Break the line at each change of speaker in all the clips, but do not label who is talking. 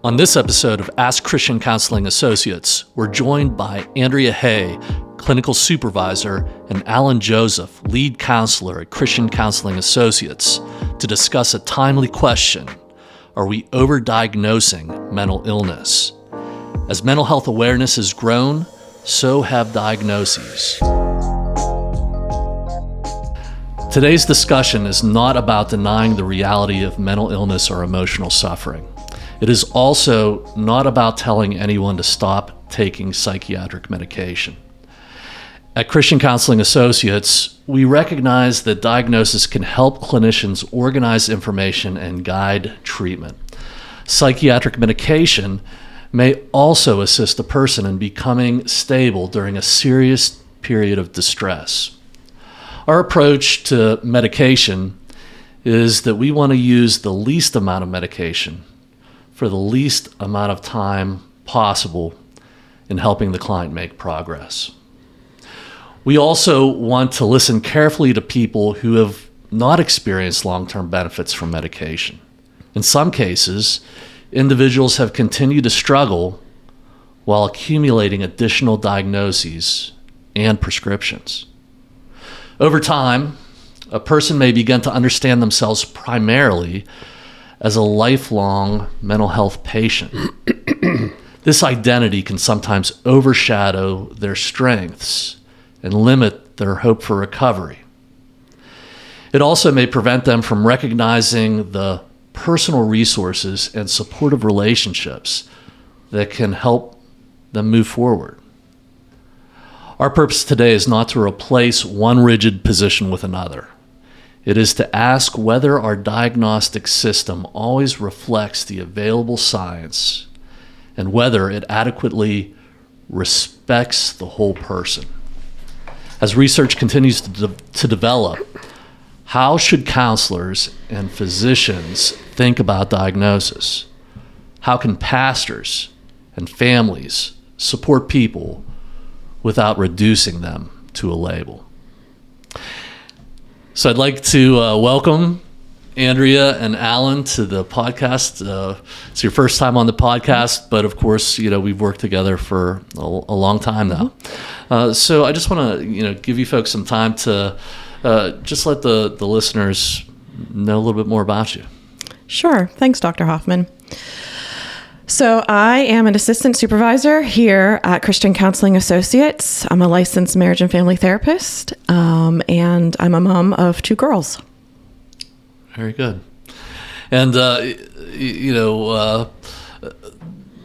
On this episode of Ask Christian Counseling Associates, we're joined by Andrea Hay, Clinical Supervisor, and Alan Joseph, Lead Counselor at Christian Counseling Associates, to discuss a timely question: are we overdiagnosing mental illness? As mental health awareness has grown, so have diagnoses. Today's discussion is not about denying the reality of mental illness or emotional suffering. It is also not about telling anyone to stop taking psychiatric medication. At Christian Counseling Associates, we recognize that diagnosis can help clinicians organize information and guide treatment. Psychiatric medication may also assist a person in becoming stable during a serious period of distress. Our approach to medication is that we want to use the least amount of medication for the least amount of time possible in helping the client make progress. We also want to listen carefully to people who have not experienced long-term benefits from medication. In some cases, individuals have continued to struggle while accumulating additional diagnoses and prescriptions. Over time, a person may begin to understand themselves primarily as a lifelong mental health patient. This identity can sometimes overshadow their strengths and limit their hope for recovery. It also may prevent them from recognizing the personal resources and supportive relationships that can help them move forward. Our purpose today is not to replace one rigid position with another. It is to ask whether our diagnostic system always reflects the available science and whether it adequately respects the whole person. As research continues to develop, how should counselors and physicians think about diagnosis? How can pastors and families support people without reducing them to a label? So I'd like to welcome Andrea and Alan to the podcast. It's your first time on the podcast, but of course, we've worked together for a long time now. So I just want to, give you folks some time to just let the listeners know a little bit more about you.
Sure. Thanks, Dr. Hoffman. So I am an assistant supervisor here at Christian Counseling Associates. I'm a licensed marriage and family therapist, and I'm a mom of 2 girls.
Very good. And,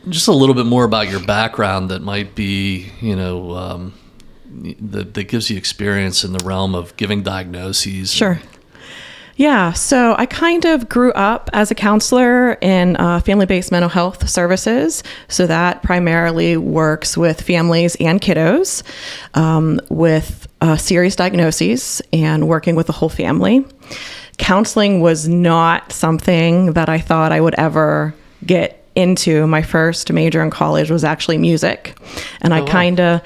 just a little bit more about your background that might be, that gives you experience in the realm of giving diagnoses.
Sure. Yeah, so I kind of grew up as a counselor in family-based mental health services. So that primarily works with families and kiddos with serious diagnoses and working with the whole family. Counseling was not something that I thought I would ever get into. My first major in college was actually music. And I kind of,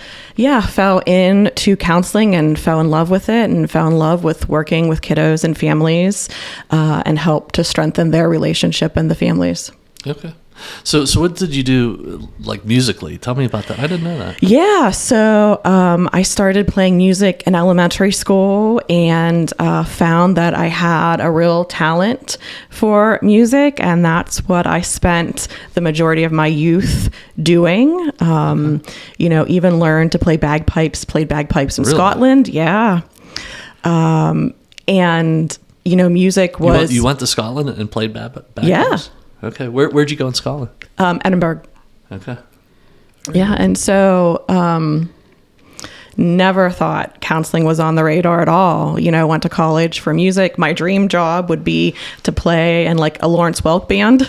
fell into counseling and fell in love with it and fell in love with working with kiddos and families and help to strengthen their relationship and the families.
Okay. So what did you do, like, musically? Tell me about that. I didn't know that.
Yeah. So I started playing music in elementary school and found that I had a real talent for music. And that's what I spent the majority of my youth doing. Even learned to play bagpipes, played bagpipes in Scotland. Yeah. Music was...
You went to Scotland and played bagpipes?
Yeah.
Okay. Where'd you go in Scotland?
Edinburgh.
Okay.
Yeah. And so never thought counseling was on the radar at all. Went to college for music. My dream job would be to play in like a Lawrence Welk band.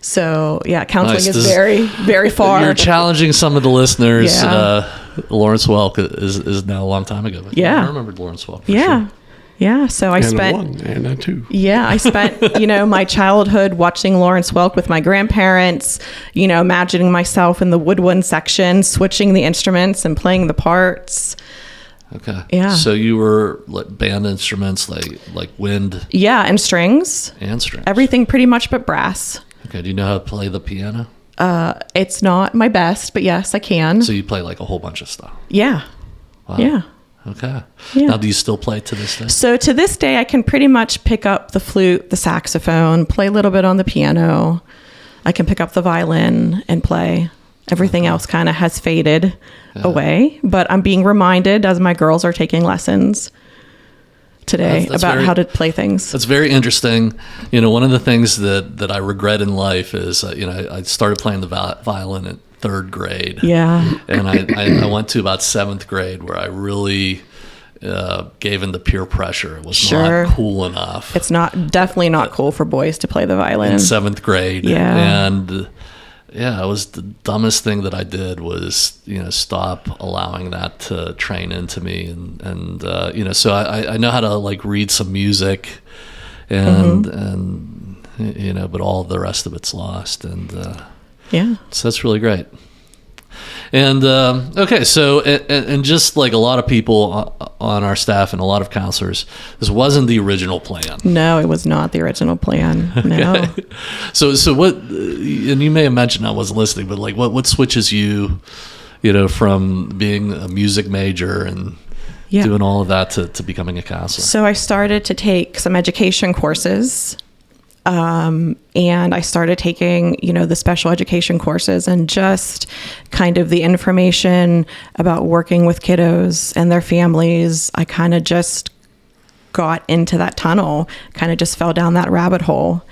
So yeah, counseling is very, very far.
You're challenging some of the listeners.
Yeah.
Lawrence Welk is now a long time ago. But
yeah.
I remembered Lawrence Welk.
Yeah. Sure. Yeah, so I spent...
And a 2.
Yeah, I spent, my childhood watching Lawrence Welk with my grandparents, imagining myself in the woodwind section, switching the instruments and playing the parts.
Okay.
Yeah.
So you were like band instruments, like wind?
Yeah, and strings.
And strings.
Everything pretty much but brass.
Okay. Do you know how to play the piano?
It's not my best, but yes, I can.
So you play like a whole bunch of stuff.
Yeah.
Wow.
Yeah.
Okay.
Yeah.
Now, do you still play to this day?
So to this day, I can pretty much pick up the flute, the saxophone, play a little bit on the piano. I can pick up the violin and play. Everything else kind of has faded away, but I'm being reminded as my girls are taking lessons today
That's
about
very,
how to play things.
That's very interesting. You know, one of the things that I regret in life is, I started playing the violin in 3rd grade.
Yeah.
And I went to about 7th grade where I really gave in to peer pressure. It was not cool enough.
It's definitely not cool for boys to play the violin.
In 7th grade.
Yeah.
And it was the dumbest thing that I did was, stop allowing that to train into me. And so I know how to like read some music and but all the rest of it's lost. And so that's really great. And okay, so and just like a lot of people on our staff and a lot of counselors, this wasn't the original plan.
No, it was not the original plan. No.
Okay. So what? And you may have mentioned, I wasn't listening, but like what switches you, from being a music major and doing all of that to becoming a counselor?
So I started to take some education courses. And I started taking, the special education courses and just kind of the information about working with kiddos and their families. I kind of just got into that tunnel, kind of just fell down that rabbit hole.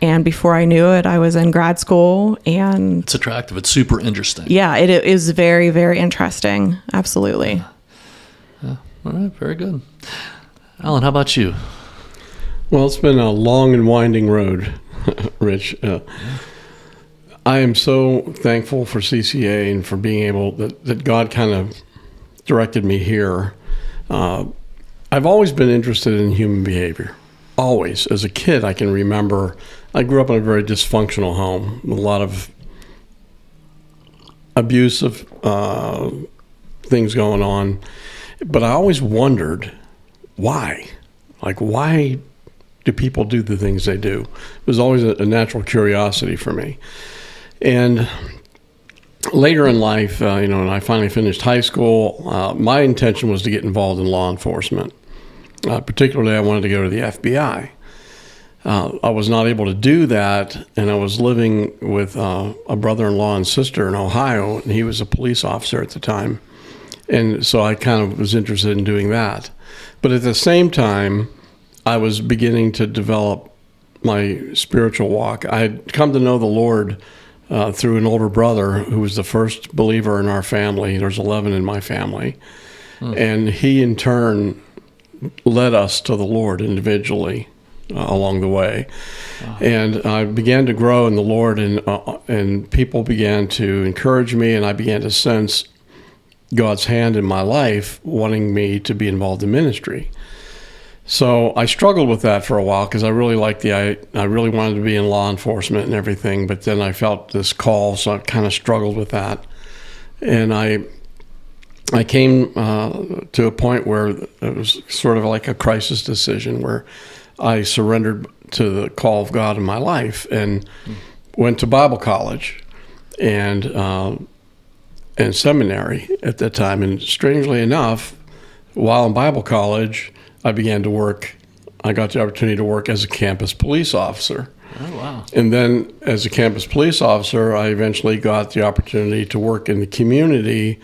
And before I knew it, I was in grad school and...
It's attractive. It's super interesting.
Yeah, it is very, very interesting. Absolutely.
Yeah. All right. Very good. Alan, how about you?
Well, it's been a long and winding road, Rich. I am so thankful for CCA and for being able that God kind of directed me here. I've always been interested in human behavior. Always. As a kid, I can remember I grew up in a very dysfunctional home with a lot of abusive things going on. But I always wondered why. Like, why do people do the things they do? It was always a natural curiosity for me. And later in life, when I finally finished high school, my intention was to get involved in law enforcement. Particularly, I wanted to go to the FBI. I was not able to do that, and I was living with a brother-in-law and sister in Ohio, and he was a police officer at the time. And so I kind of was interested in doing that. But at the same time, I was beginning to develop my spiritual walk. I had come to know the Lord through an older brother who was the first believer in our family. There's 11 in my family. And he, in turn, led us to the Lord individually along the way. Wow. And I began to grow in the Lord, and people began to encourage me, and I began to sense God's hand in my life, wanting me to be involved in ministry. So I struggled with that for a while because I really liked I really wanted to be in law enforcement and everything, but then I felt this call, so I kind of struggled with that. And I came to a point where it was sort of like a crisis decision where I surrendered to the call of God in my life and went to Bible college and seminary at that time. And strangely enough, while in Bible college, I began to work. I got the opportunity to work as a campus police officer.
Oh, wow.
And then as a campus police officer, I eventually got the opportunity to work in the community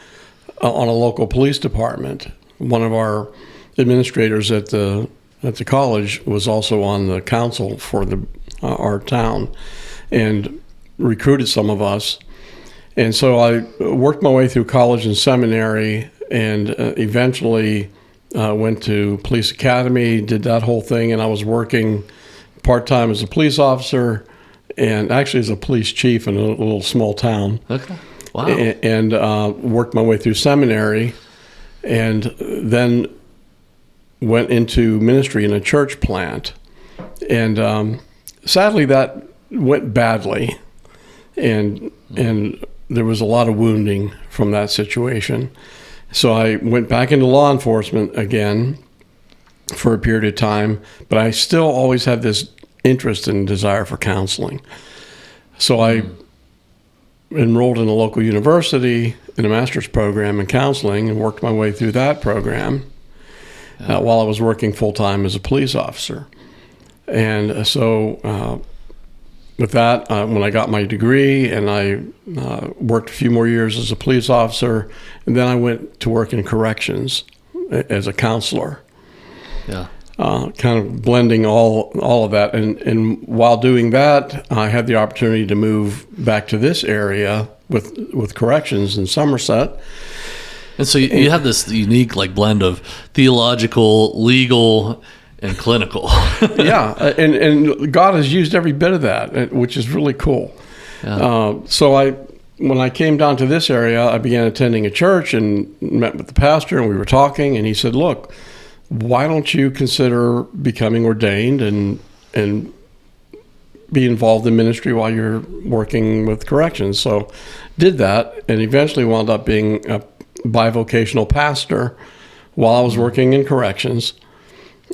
on a local police department. One of our administrators at the college was also on the council for our town and recruited some of us. And so I worked my way through college and seminary and eventually went to police academy, did that whole thing, and I was working part-time as a police officer and actually as a police chief in a little small town.
Okay. Wow.
And worked my way through seminary and then went into ministry in a church plant. And sadly, that went badly. And there was a lot of wounding from that situation. So I went back into law enforcement again for a period of time, but I still always had this interest and desire for counseling. So I enrolled in a local university in a master's program in counseling and worked my way through that program while I was working full-time as a police officer. And so with that, when I got my degree, and I worked a few more years as a police officer, and then I went to work in corrections as a counselor. Yeah. Kind of blending all of that. And while doing that, I had the opportunity to move back to this area with corrections in Somerset.
And so you have this unique blend of theological, legal, and clinical.
Yeah, and God has used every bit of that, which is really cool. Yeah. So when I came down to this area, I began attending a church and met with the pastor, and we were talking, and he said, look, why don't you consider becoming ordained and be involved in ministry while you're working with corrections? So did that, and eventually wound up being a bivocational pastor while I was working in corrections.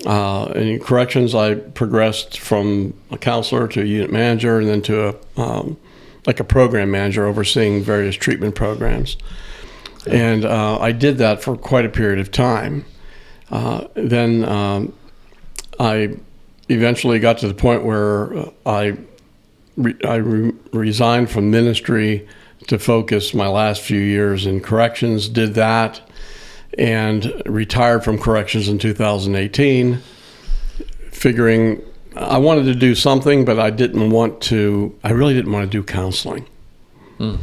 And in corrections, I progressed from a counselor to a unit manager, and then to a program manager overseeing various treatment programs. And I did that for quite a period of time. Then I eventually got to the point where I resigned from ministry to focus my last few years in corrections, did that, and retired from corrections in 2018, figuring I wanted to do something, but I really didn't want to do counseling. Then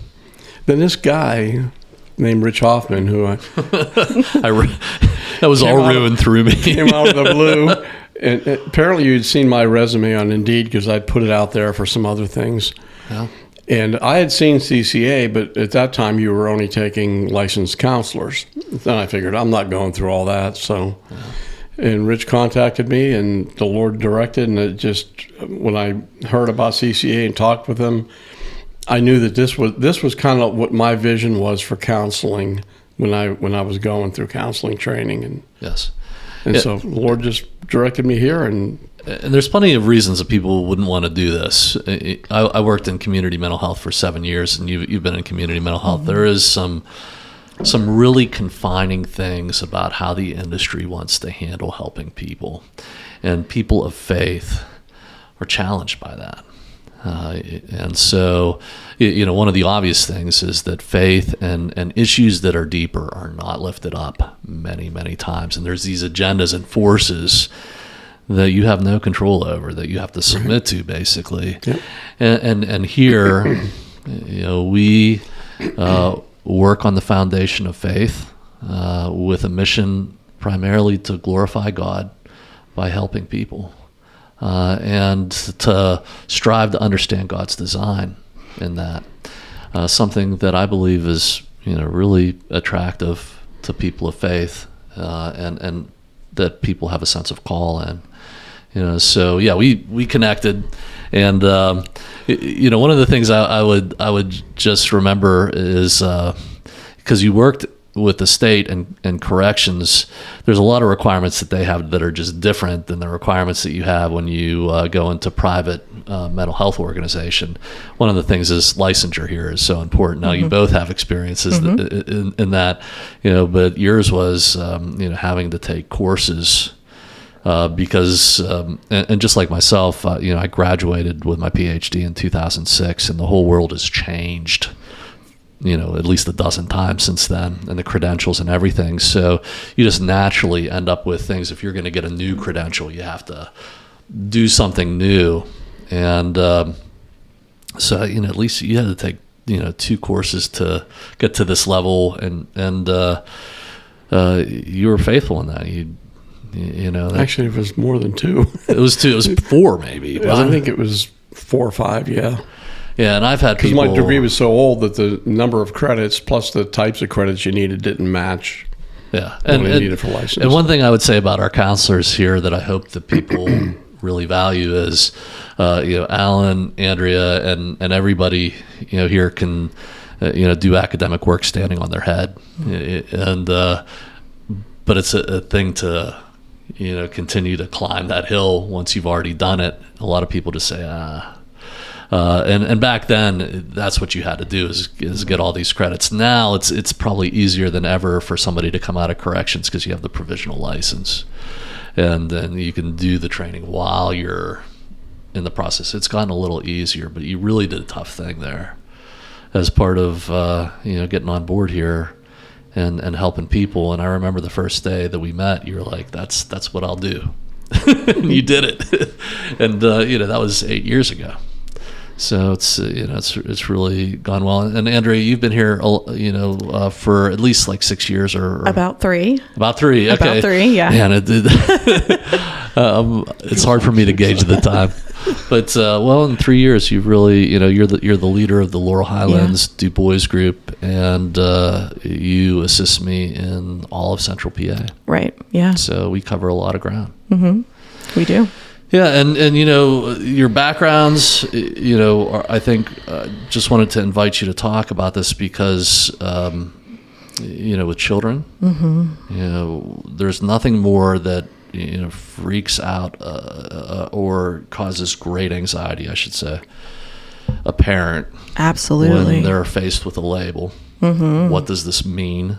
this guy named Rich Hoffman, who
that was all ruined through me.
Came out of the blue. And apparently you'd seen my resume on Indeed because I'd put it out there for some other things. Yeah. And I had seen CCA, but at that time you were only taking licensed counselors. Then I figured I'm not going through all that. So, and Rich contacted me, and the Lord directed. And it just, when I heard about CCA and talked with him, I knew that this was kind of what my vision was for counseling when I was going through counseling training. And
yes,
and so the Lord just directed me here. And
there's plenty of reasons that people wouldn't want to do this. I worked in community mental health for 7 years, and you've been in community mental health. There is some really confining things about how the industry wants to handle helping people, and people of faith are challenged by that. And so, one of the obvious things is that faith and issues that are deeper are not lifted up many, many times. And there's these agendas and forces that you have no control over, that you have to submit to, basically. Yep. And here, we work on the foundation of faith with a mission primarily to glorify God by helping people. And to strive to understand God's design in that. Something that I believe is, really attractive to people of faith, and that people have a sense of call in. So yeah, we connected, and one of the things I would just remember is because you worked with the state and corrections, there's a lot of requirements that they have that are just different than the requirements that you have when you go into private mental health organization. One of the things is licensure here is so important. Now, you both have experiences in that, but yours was, having to take courses because, and just like myself, I graduated with my PhD in 2006, and the whole world has changed at least a dozen times since then, and the credentials and everything. So you just naturally end up with things. If you're going to get a new credential, you have to do something new. And so, at least you had to take, 2 courses to get to this level. And you were faithful in that.
Actually, it was more than 2.
It was 2. It was 4 maybe.
I think it was 4 or 5, yeah.
Yeah, and I've had people...
Because my degree was so old that the number of credits plus the types of credits you needed didn't match what I needed for license.
And one thing I would say about our counselors here that I hope that people really value is, Alan, Andrea, and everybody, here can, do academic work standing on their head. And but it's a thing to, continue to climb that hill once you've already done it. A lot of people just say, And back then, that's what you had to do is get all these credits. Now it's probably easier than ever for somebody to come out of corrections because you have the provisional license, and then you can do the training while you're in the process. It's gotten a little easier, but you really did a tough thing there as part of getting on board here and helping people. And I remember the first day that we met, you were like, "That's what I'll do." And you did it, and that was 8 years ago. So it's really gone well. And Andrea, you've been here, for at least like 6 years or
about 3.
About 3. Okay.
About 3. Yeah.
Man, it's hard for me to gauge the time, but in 3 years, you've really, you're the leader of the Laurel Highlands Du Bois group, and you assist me in all of Central PA.
Right. Yeah.
So we cover a lot of ground.
Mm-hmm. We do.
Yeah, and your backgrounds, I think just wanted to invite you to talk about this because, with children, there's nothing more that, freaks out or causes great anxiety, I should say, a parent.
Absolutely.
When they're faced with a label. Mm-hmm. What does this mean?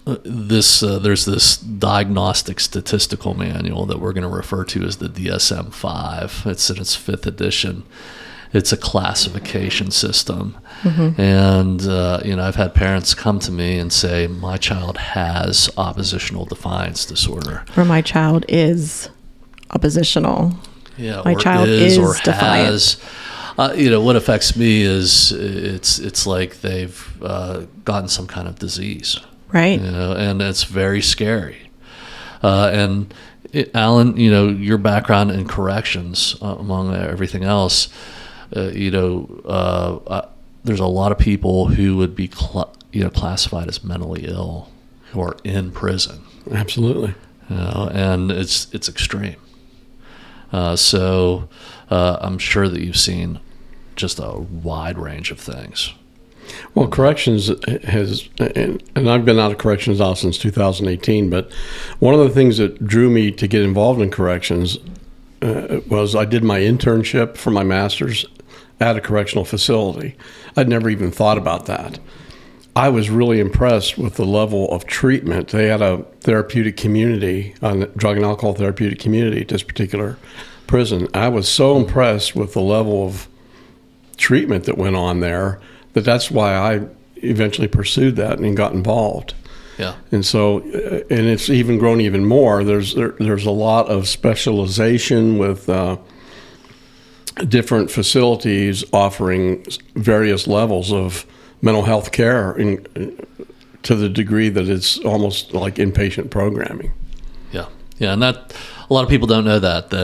There's this diagnostic statistical manual that we're going to refer to as the DSM-5. It's in its 5th edition. It's a classification system. Mm-hmm. And, I've had parents come to me and say, my child has oppositional defiance disorder.
Or my child is oppositional.
Yeah,
my child is
or
defiant.
Has. What affects me is it's like they've gotten some kind of disease.
Right.
And it's very scary. Alan, your background in corrections, among everything else, there's a lot of people who would be classified as mentally ill who are in prison.
Absolutely.
And it's extreme. So I'm sure that you've seen just a wide range of things.
Well, corrections has, and I've been out of corrections now since 2018, but one of the things that drew me to get involved in corrections was I did my internship for my master's at a correctional facility. I'd never even thought about that. I was really impressed with the level of treatment. They had a therapeutic community, a drug and alcohol therapeutic community at this particular prison. I was so impressed with the level of treatment that went on there that's why I eventually pursued that and got involved.
Yeah.
And so, and it's even grown even more. There's a lot of specialization with different facilities offering various levels of mental health care to the degree that it's almost like inpatient programming.
Yeah. Yeah. And that, a lot of people don't know that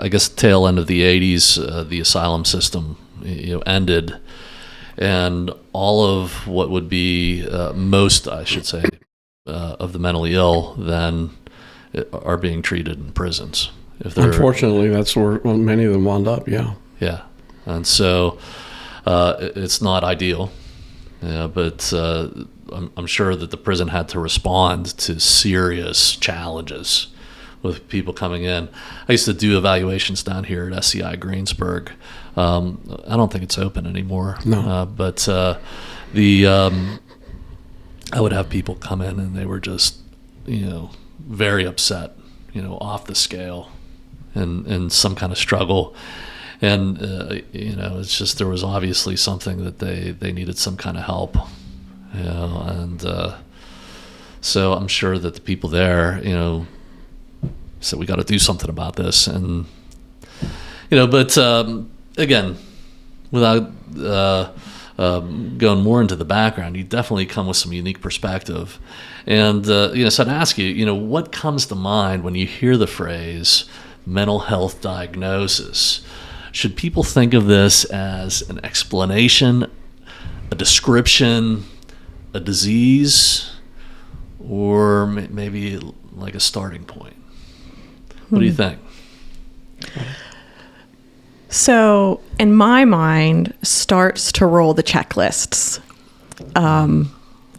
I guess tail end of the 80s, the asylum system, ended, and all of what would be most, I should say, of the mentally ill then are being treated in prisons.
Unfortunately, that's where many of them wound up. Yeah.
Yeah, and so it's not ideal. Yeah, but I'm sure that the prison had to respond to serious challenges with people coming in. I used to do evaluations down here at SCI Greensburg. I don't think it's open anymore.
No.
But I would have people come in and they were just, very upset, off the scale and some kind of struggle. And, it's just, there was obviously something that they needed some kind of help, and so I'm sure that the people there, said, we got to do something about this. And, but again, without going more into the background, you definitely come with some unique perspective. And, so I'd ask you, what comes to mind when you hear the phrase mental health diagnosis? Should people think of this as an explanation, a description, a disease, or maybe like a starting point? What do you think?
So, in my mind, starts to roll the checklists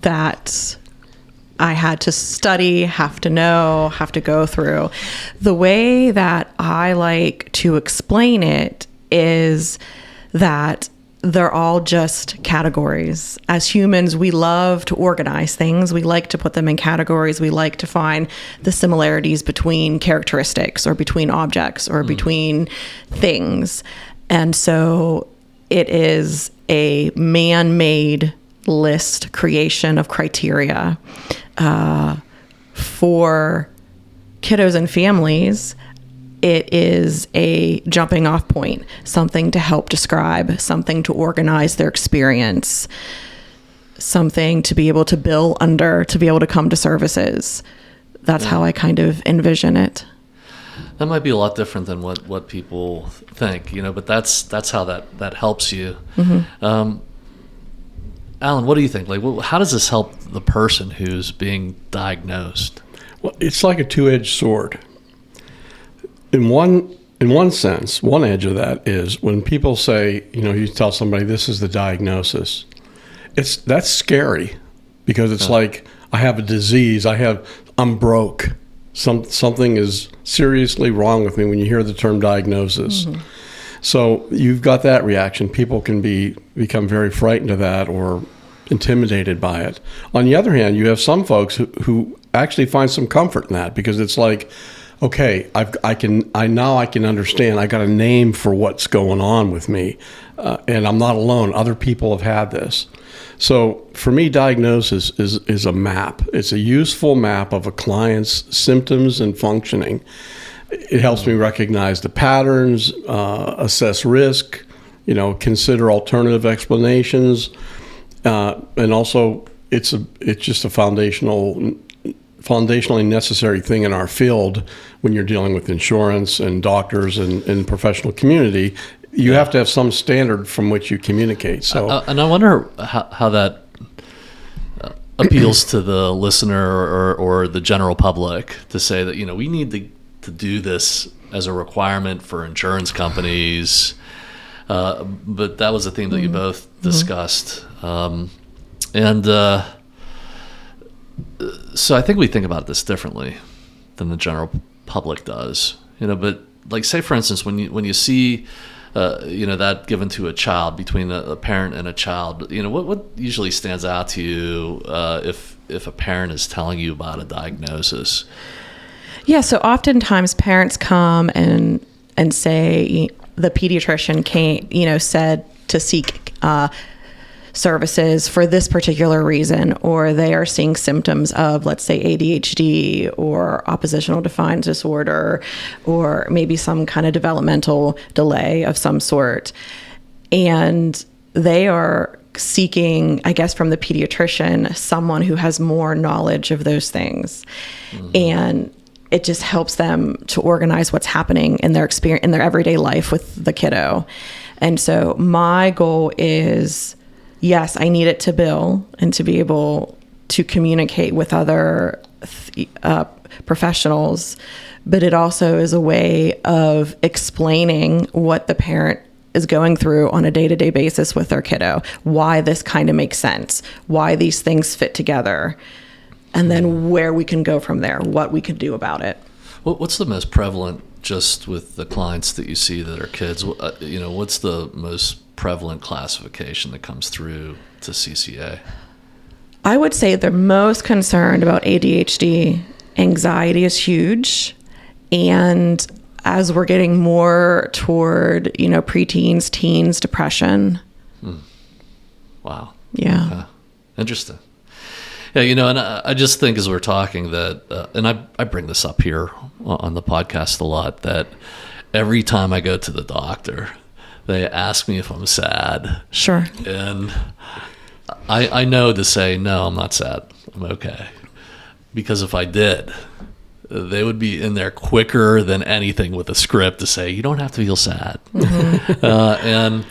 that I had to study, have to know, have to go through. The way that I like to explain it is that they're all just categories. As humans, we love to organize things. We like to put them in categories. We like to find the similarities between characteristics or between objects or between things. And so it is a man-made list creation of criteria for kiddos and families. It is a jumping off point, something to help describe, something to organize their experience, something to be able to bill under, to be able to come to services. That's how I kind of envision it.
That might be a lot different than what people think, but that's how that helps you. Mm-hmm. Alan, what do you think? How does this help the person who's being diagnosed?
Well, it's like a two-edged sword. In one sense, one edge of that is when people say, you tell somebody this is the diagnosis. That's scary because it's like I have a disease. I'm broke. Something is seriously wrong with me when you hear the term diagnosis. Mm-hmm. So you've got that reaction. People can become very frightened of that or intimidated by it. On the other hand, you have some folks who actually find some comfort in that because it's like, okay, I can understand. I got a name for what's going on with me, and I'm not alone. Other people have had this. So for me, diagnosis is a map. It's a useful map of a client's symptoms and functioning. It helps me recognize the patterns, assess risk, consider alternative explanations, and also it's just a foundationally necessary thing in our field when you're dealing with insurance and doctors and professional community. You have to have some standard from which you communicate. So,
and I wonder how that appeals to the listener or the general public to say that we need to do this as a requirement for insurance companies. But that was a theme that you both discussed, so I think we think about this differently than the general public does, but say for instance, when you see, that given to a child between a parent and a child, what usually stands out to you, if a parent is telling you about a diagnosis?
Yeah. So oftentimes parents come and say the pediatrician came, said to seek, services for this particular reason, or they are seeing symptoms of, let's say, ADHD or oppositional defiance disorder, or maybe some kind of developmental delay of some sort. And they are seeking, I guess, from the pediatrician, someone who has more knowledge of those things. Mm-hmm. And it just helps them to organize what's happening in their experience, in their everyday life with the kiddo. And so my goal is, yes, I need it to bill and to be able to communicate with other professionals, but it also is a way of explaining what the parent is going through on a day-to-day basis with their kiddo, why this kind of makes sense, why these things fit together, and then where we can go from there, what we could do about it.
What's the most prevalent, just with the clients that you see that are kids, what's the most prevalent classification that comes through to CCA?
I would say they're most concerned about ADHD. Anxiety is huge. And as we're getting more toward, preteens, teens, depression.
Wow.
Yeah.
Okay. Interesting. Yeah, and I just think as we're talking that, and I bring this up here on the podcast a lot, that every time I go to the doctor, they ask me if I'm sad.
Sure.
And I know to say, no, I'm not sad. I'm okay. Because if I did, they would be in there quicker than anything with a script to say, you don't have to feel sad. Mm-hmm. And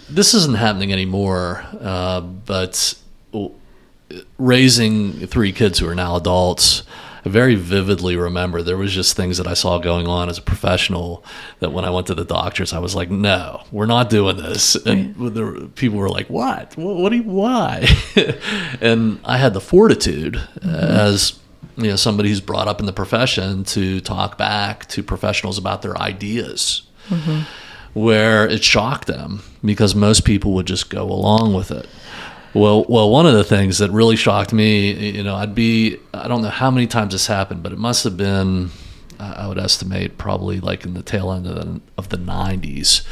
this isn't happening anymore, but raising 3 kids who are now adults, I very vividly remember there was just things that I saw going on as a professional that when I went to the doctors, I was like, no, we're not doing this. And people were like, what? Why? And I had the fortitude as somebody who's brought up in the profession to talk back to professionals about their ideas, where it shocked them because most people would just go along with it. Well, one of the things that really shocked me, I don't know how many times this happened, but it must have been, I would estimate probably like in the tail end of the 90s,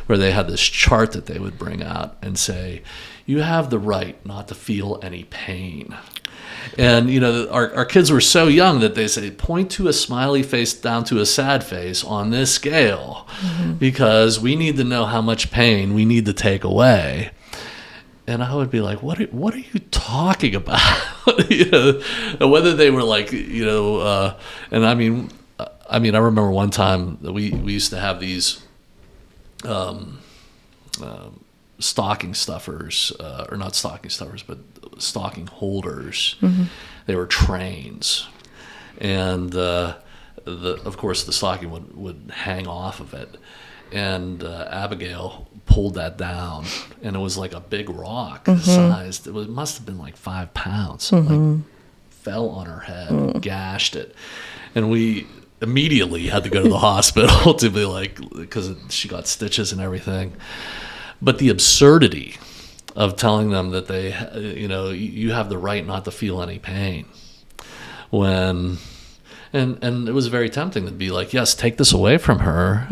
where they had this chart that they would bring out and say, you have the right not to feel any pain. And, our kids were so young that they say, point to a smiley face down to a sad face on this scale, because we need to know how much pain we need to take away. And I would be like, what are you talking about? Whether they were like, and I mean, I remember one time that we used to have these stocking stuffers, or not stocking stuffers, but stocking holders. They were trains. And of course, the stocking would hang off of it. And Abigail pulled that down, and it was like a big rock sized. It must have been like 5 pounds. Like, fell on her head, gashed it, and we immediately had to go to the hospital to be like, because she got stitches and everything. But the absurdity of telling them that they, you have the right not to feel any pain, when. And it was very tempting to be like, yes, take this away from her,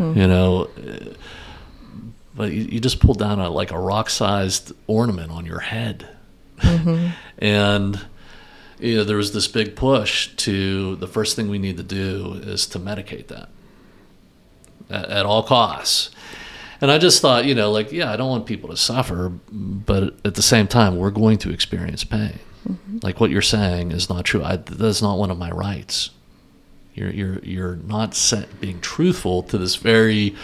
but you just pulled down a rock-sized ornament on your head. And there was this big push to, the first thing we need to do is to medicate that at all costs. And I just thought, I don't want people to suffer, but at the same time, we're going to experience pain. Like what you're saying is not true. That's not one of my rights. You're not being truthful to this very,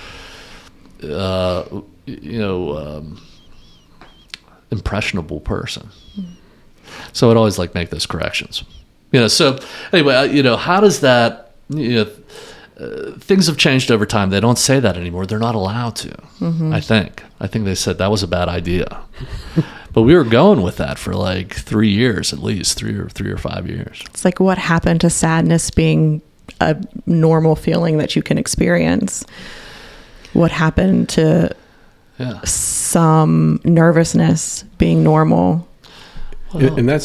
impressionable person. So I'd always make those corrections. So anyway, how does that? Things have changed over time. They don't say that anymore. They're not allowed to. I think they said that was a bad idea. But we were going with that for 3 years at least, 3 or 5 years.
It's like, what happened to sadness being a normal feeling that you can experience? What happened to some nervousness being normal?
And that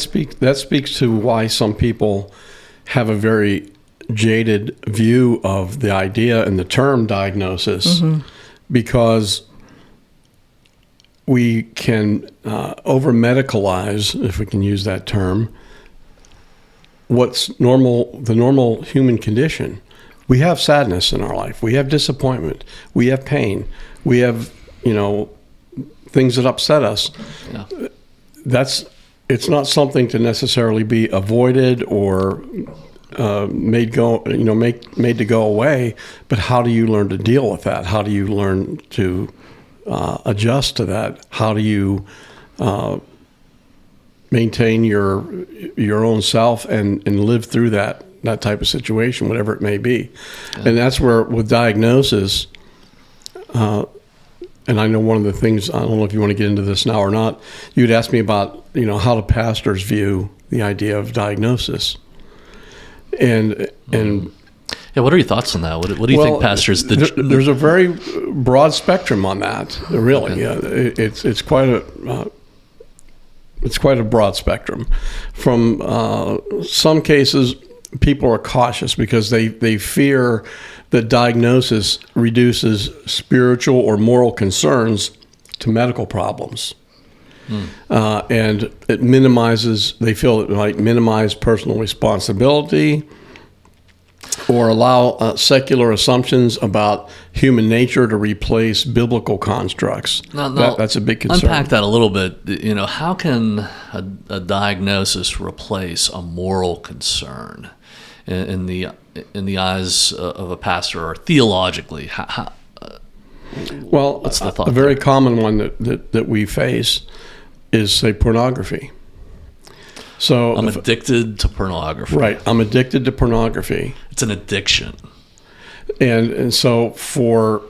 speaks to why some people have a very jaded view of the idea and the term diagnosis, because we can over-medicalize, if we can use that term, what's the normal human condition. We have sadness in our life. We have disappointment. We have pain. We have, things that upset us. Yeah. It's not something to necessarily be avoided or made to go away. But how do you learn to deal with that? How do you learn to adjust to that? How do you maintain your own self and live through that type of situation, whatever it may be? Yeah. And that's where, with diagnosis, and I know one of the things, I don't know if you want to get into this now or not, you'd ask me about, how do pastors view the idea of diagnosis? And
yeah, what are your thoughts on that? What do you think pastors did?
There's a very broad spectrum on that, really. Okay. It's quite a broad spectrum. From some cases, people are cautious because they fear that diagnosis reduces spiritual or moral concerns to medical problems. And it they feel it might minimize personal responsibility or allow secular assumptions about human nature to replace biblical constructs. Now, that's a big concern.
Unpack that a little bit. How can a diagnosis replace a moral concern in the eyes of a pastor, or theologically?
Well,
what's the thought
a very
there?
common one that we face is, say, pornography. So
I'm addicted to pornography.
Right. I'm addicted to pornography.
It's an addiction.
And so for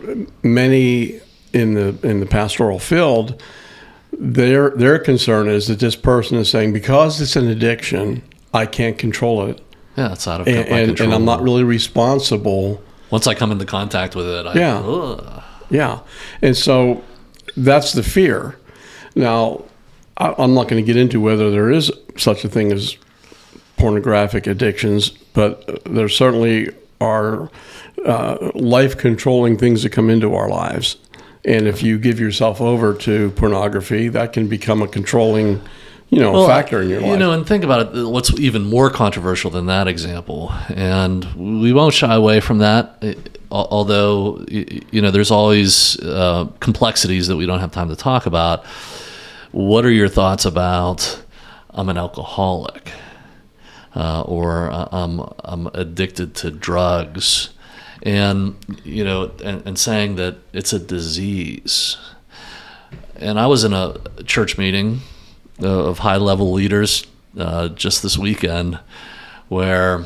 many in the pastoral field, their concern is that this person is saying, because it's an addiction, I can't control it.
Yeah, it's out of my control.
And I'm not really responsible.
Once I come into contact with it,
Yeah. And so that's the fear. Now, I'm not going to get into whether there is such a thing as pornographic addictions, but there certainly are life-controlling things that come into our lives. And if you give yourself over to pornography, that can become a controlling, factor in your life.
And think about it. What's even more controversial than that example, and we won't shy away from that, although, there's always complexities that we don't have time to talk about. What are your thoughts about I'm an alcoholic, or I'm addicted to drugs, and and saying that it's a disease? And I was in a church meeting of high-level leaders just this weekend, where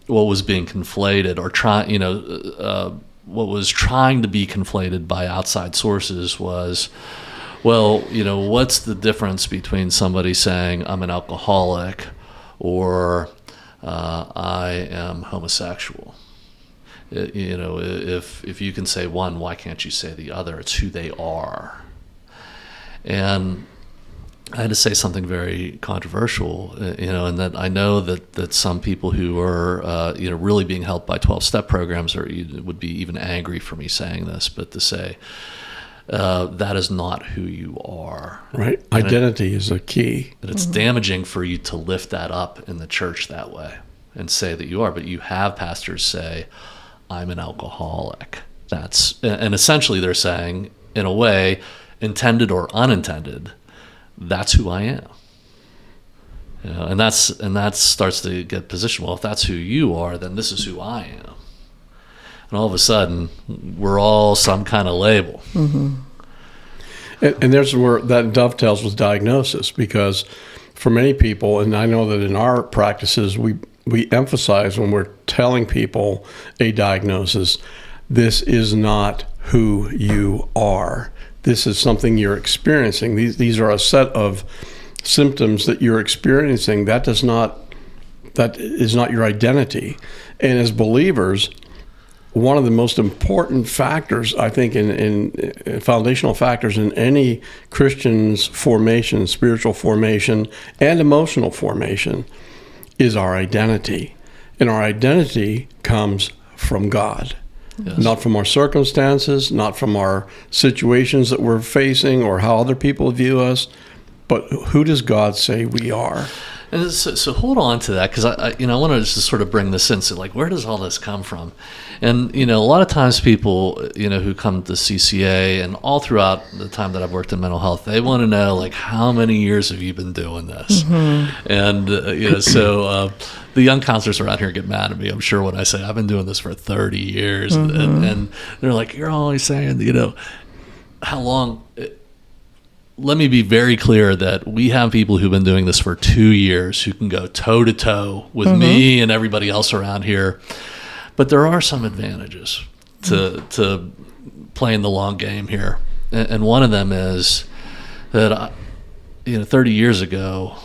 what was being conflated, or what was trying to be conflated by outside sources was, well, what's the difference between somebody saying I'm an alcoholic or I am homosexual? If you can say one, why can't you say the other? It's who they are. And I had to say something very controversial, and that I know that some people who are, really being helped by 12-step programs would be even angry for me saying this, but to say that is not who you are.
Right. Identity is a key.
And it's damaging for you to lift that up in the church that way and say that you are. But you have pastors say, I'm an alcoholic. And essentially they're saying, in a way, intended or unintended, that's who I am. And that starts to get positioned. Well, if that's who you are, then this is who I am. And all of a sudden, we're all some kind of label.
Mm-hmm.
And there's where that dovetails with diagnosis, because for many people, and I know that in our practices, we emphasize when we're telling people a diagnosis, this is not who you are. This is something you're experiencing. These are a set of symptoms that you're experiencing. That is not your identity. And as believers, one of the most important factors, I think, in foundational factors in any Christian's formation, spiritual formation, and emotional formation, is our identity. And our identity comes from God. Yes. Not from our circumstances, not from our situations that we're facing or how other people view us, but who does God say we are?
And so hold on to that, because I want to just sort of bring this in. So, where does all this come from? And a lot of times people who come to CCA, and all throughout the time that I've worked in mental health, they want to know how many years have you been doing this? Mm-hmm. And so the young counselors around here get mad at me, I'm sure, when I say I've been doing this for 30 years, mm-hmm. and they're like, you're always saying how long. Let me be very clear that we have people who've been doing this for 2 years who can go toe-to-toe with mm-hmm. me and everybody else around here. But there are some advantages to playing the long game here. And one of them is that, 30 years ago,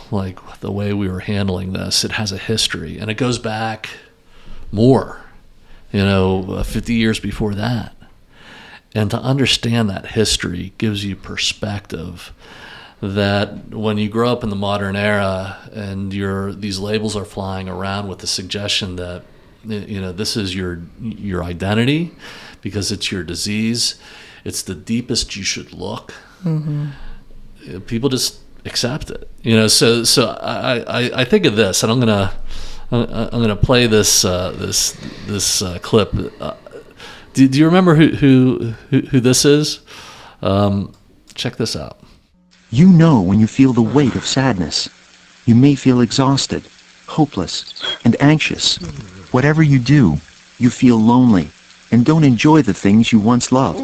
the way we were handling this, it has a history. And it goes back more, 50 years before that. And to understand that history gives you perspective that when you grow up in the modern era and these labels are flying around with the suggestion that, this is your identity because it's your disease, it's the deepest you should look. Mm-hmm. People just accept it, So I think of this, and I'm gonna play this clip. Do you remember who this is? Check this out.
You know when you feel the weight of sadness. You may feel exhausted, hopeless, and anxious. Whatever you do, you feel lonely and don't enjoy the things you once loved.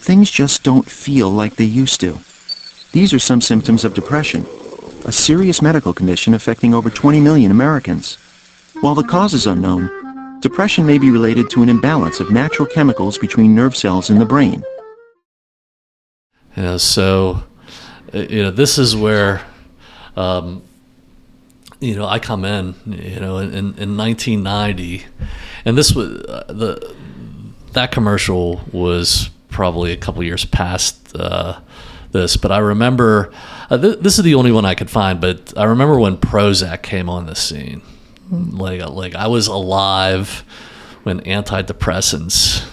Things just don't feel like they used to. These are some symptoms of depression. a serious medical condition affecting over 20 million Americans. While the cause is unknown, depression may be related to an imbalance of natural chemicals between nerve cells in the brain.
So, this is where, I come in, in 1990, and this was that commercial was probably a couple years past this, but I remember this is the only one I could find. But I remember when Prozac came on the scene, like I was alive when antidepressants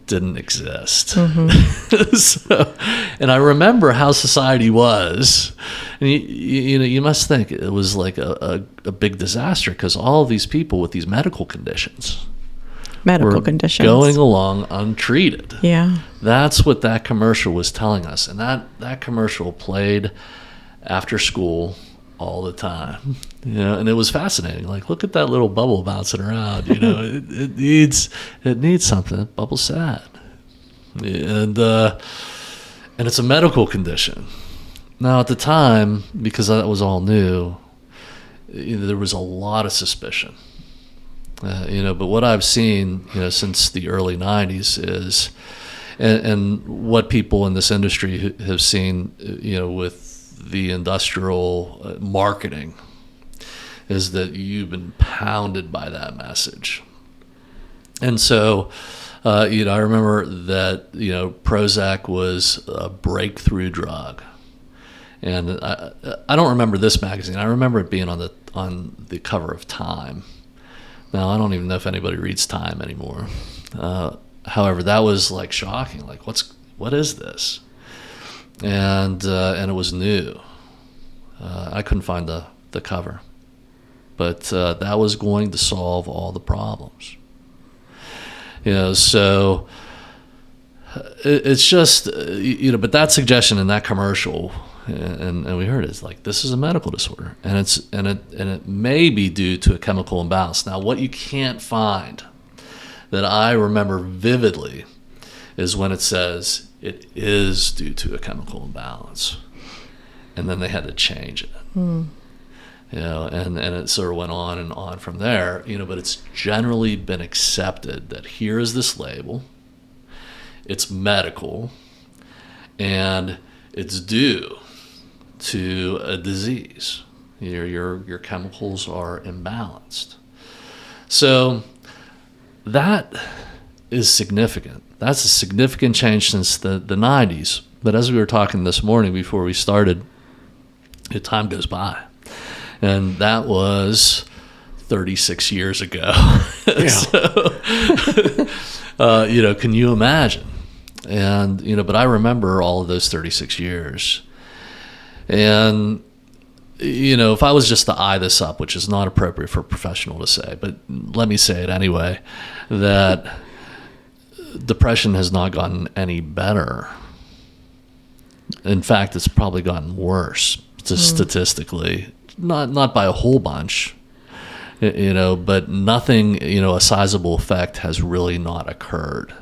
didn't exist. So, and I remember how society was, and you must think it was like a big disaster because all of these people with these medical conditions were going along untreated.
Yeah,
that's what that commercial was telling us, and that commercial played after school all the time, and it was fascinating. Like, look at that little bubble bouncing around. It needs something. Bubble's sad, and it's a medical condition. Now, at the time, because that was all new, there was a lot of suspicion. But what I've seen, since the early '90s is, and what people in this industry have seen, with the industrial marketing, is that you've been pounded by that message. And so, I remember that, Prozac was a breakthrough drug. And I don't remember this magazine. I remember it being on the cover of Time. Now, I don't even know if anybody reads Time anymore. However, that was like shocking. Like, what is this? And it was new. I couldn't find the cover, but that was going to solve all the problems. So it's just but that suggestion in that commercial, and we heard it, it's like, this is a medical disorder, and it may be due to a chemical imbalance. Now, what you can't find that I remember vividly is when it says it is due to a chemical imbalance, and then they had to change it. And it sort of went on and on from there. But it's generally been accepted that here is this label, it's medical, and it's due to a disease. Your chemicals are imbalanced. So that is significant. That's a significant change since the 90s. But as we were talking this morning before we started, time goes by. And that was 36 years ago.
Yeah.
So, can you imagine? And, but I remember all of those 36 years. And, if I was just to eye this up, which is not appropriate for a professional to say, but let me say it anyway, that depression has not gotten any better. In fact, it's probably gotten worse, statistically. Not by a whole bunch, but nothing, a sizable effect has really not occurred.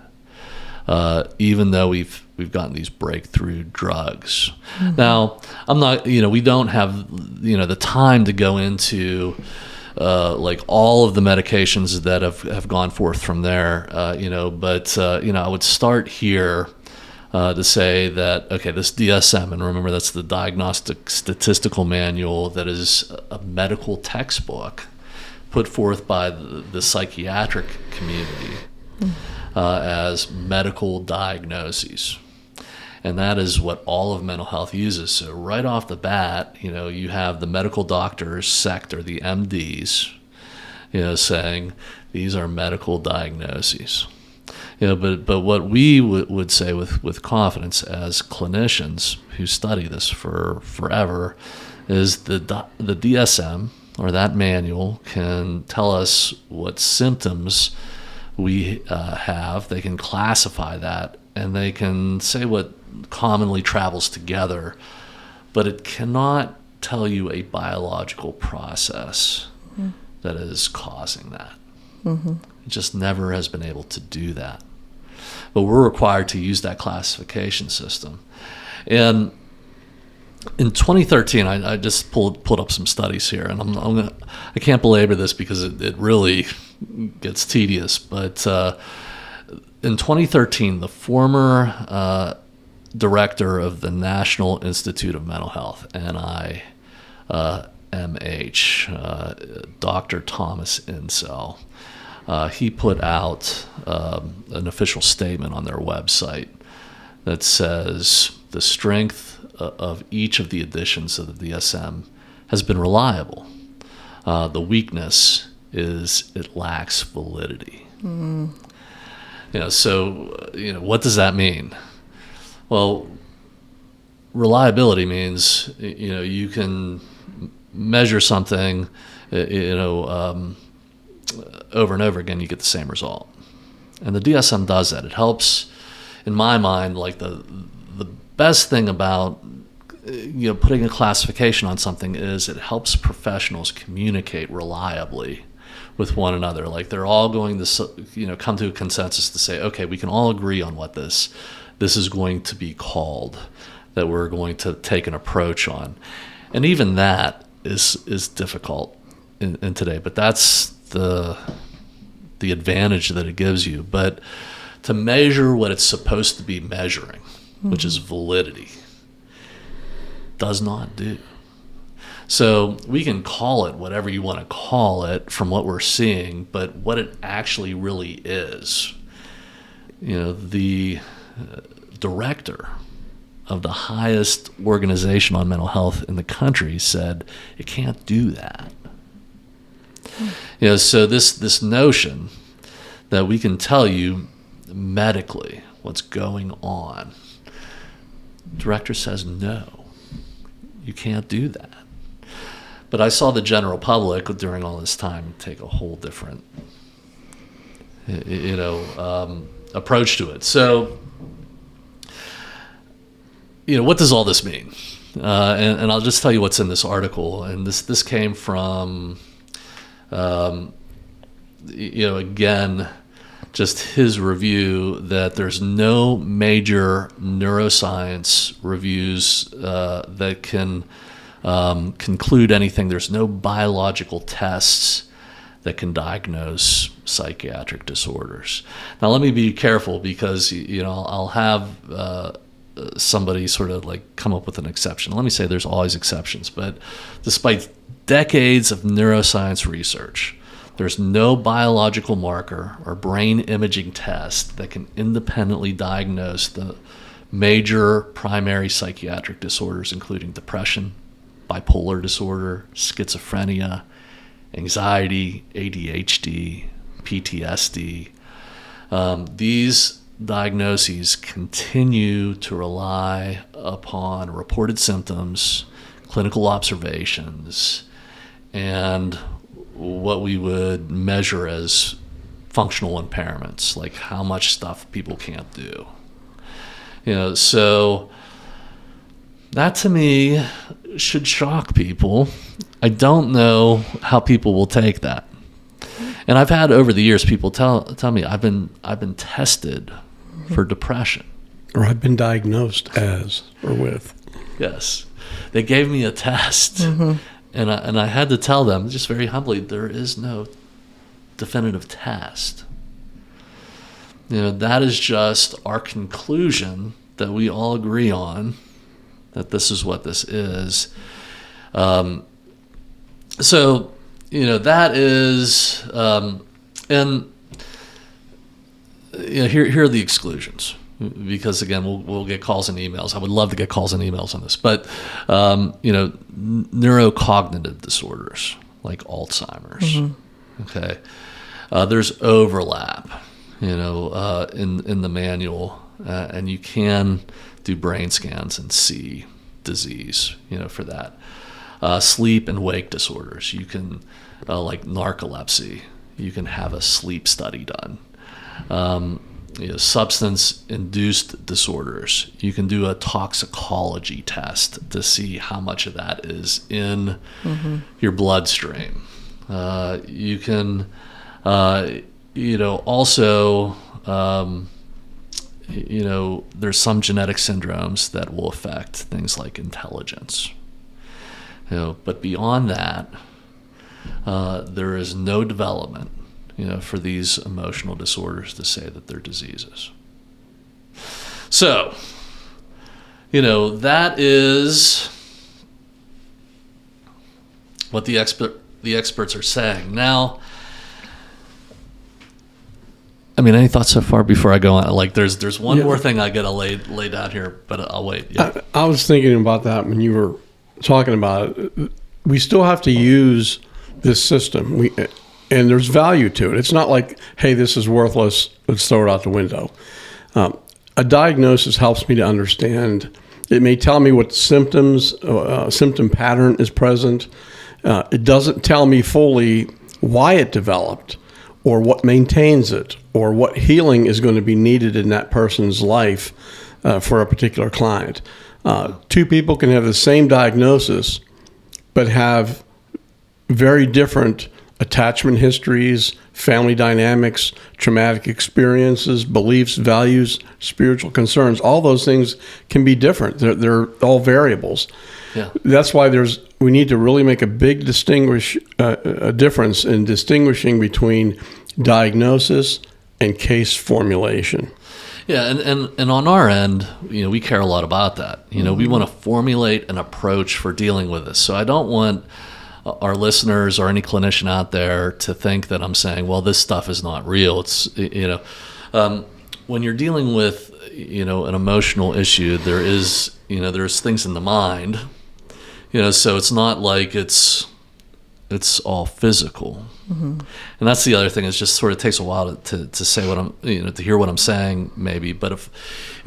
Even though we've gotten these breakthrough drugs. Now, I'm not, we don't have, the time to go into like all of the medications that have gone forth from there, but I would start here to say that, okay, this DSM, and remember that's the Diagnostic Statistical Manual, that is a medical textbook put forth by the psychiatric community as medical diagnoses. And that is what all of mental health uses. So right off the bat, you have the medical doctors sector, the MDs, saying these are medical diagnoses. But what we would say with confidence as clinicians who study this for forever is the DSM, or that manual, can tell us what symptoms we have. They can classify that, and they can say what commonly travels together, but it cannot tell you a biological process that is causing that. It just never has been able to do that. But we're required to use that classification system. And In 2013, I just pulled up some studies here, and I can't belabor this because it really gets tedious. But in 2013, the former director of the National Institute of Mental Health, NIMH, Dr. Thomas Insel, he put out an official statement on their website that says the strength of each of the editions of the DSM has been reliable. The weakness is it lacks validity. So what does that mean? Well, reliability means you can measure something over and over again, you get the same result, and the DSM does that. It helps, in my mind, like the best thing about putting a classification on something is it helps professionals communicate reliably with one another. Like they're all going to come to a consensus to say, okay, we can all agree on what this is going to be called, that we're going to take an approach on. And even that is difficult in today, but that's the advantage that it gives you. But to measure what it's supposed to be measuring, which is validity, does not do. So we can call it whatever you want to call it from what we're seeing, but what it actually really is, the director of the highest organization on mental health in the country said it can't do that. So this notion that we can tell you medically what's going on, director says no, you can't do that. But I saw the general public during all this time take a whole different approach to it. So what does all this mean? And I'll just tell you what's in this article. And this came from again, just his review that there's no major neuroscience reviews that can conclude anything. There's no biological tests that can diagnose psychiatric disorders. Now, let me be careful because, I'll have somebody sort of like come up with an exception. Let me say there's always exceptions, but despite decades of neuroscience research, there's no biological marker or brain imaging test that can independently diagnose the major primary psychiatric disorders, including depression, bipolar disorder, schizophrenia, anxiety, ADHD, PTSD. These diagnoses continue to rely upon reported symptoms, clinical observations, and what we would measure as functional impairments, like how much stuff people can't do. So that to me should shock people. I don't know how people will take that. And I've had over the years people tell me I've been tested for depression.
Or I've been diagnosed as or with.
Yes. They gave me a test. And I had to tell them, just very humbly, there is no definitive test. That is just our conclusion that we all agree on, that this is what this is. So, that is, and here are the exclusions. Because again, we'll get calls and emails. I would love to get calls and emails on this, but neurocognitive disorders like Alzheimer's. Okay, there's overlap, in the manual, and you can do brain scans and see disease, for that. Sleep and wake disorders. You can, like narcolepsy, you can have a sleep study done. Substance-induced disorders. You can do a toxicology test to see how much of that is in your bloodstream. You can, also, there's some genetic syndromes that will affect things like intelligence. But beyond that, there is no development, for these emotional disorders to say that they're diseases. So, that is what the experts are saying. Now, any thoughts so far before I go on? Like, there's one more thing I gotta lay down here, but I'll wait. Yeah.
I was thinking about that when you were talking about it. We still have to use this system, and there's value to it. It's not like, hey, this is worthless, let's throw it out the window. A diagnosis helps me to understand. It may tell me what symptom pattern is present. It doesn't tell me fully why it developed, or what maintains it, or what healing is going to be needed in that person's life for a particular client. Two people can have the same diagnosis, but have very different attachment histories, family dynamics, traumatic experiences, beliefs, values, spiritual concerns. All those things can be different. They're all variables.
Yeah.
That's why we need to really make a big a difference in distinguishing between diagnosis and case formulation.
Yeah, and on our end, we care a lot about that. We want to formulate an approach for dealing with this. So I don't want our listeners or any clinician out there to think that I'm saying, well, this stuff is not real. It's, when you're dealing with, an emotional issue, there's things in the mind, so it's not like it's all physical. Mm-hmm. And that's the other thing, is just sort of takes a while to say what I'm, to hear what I'm saying maybe. But if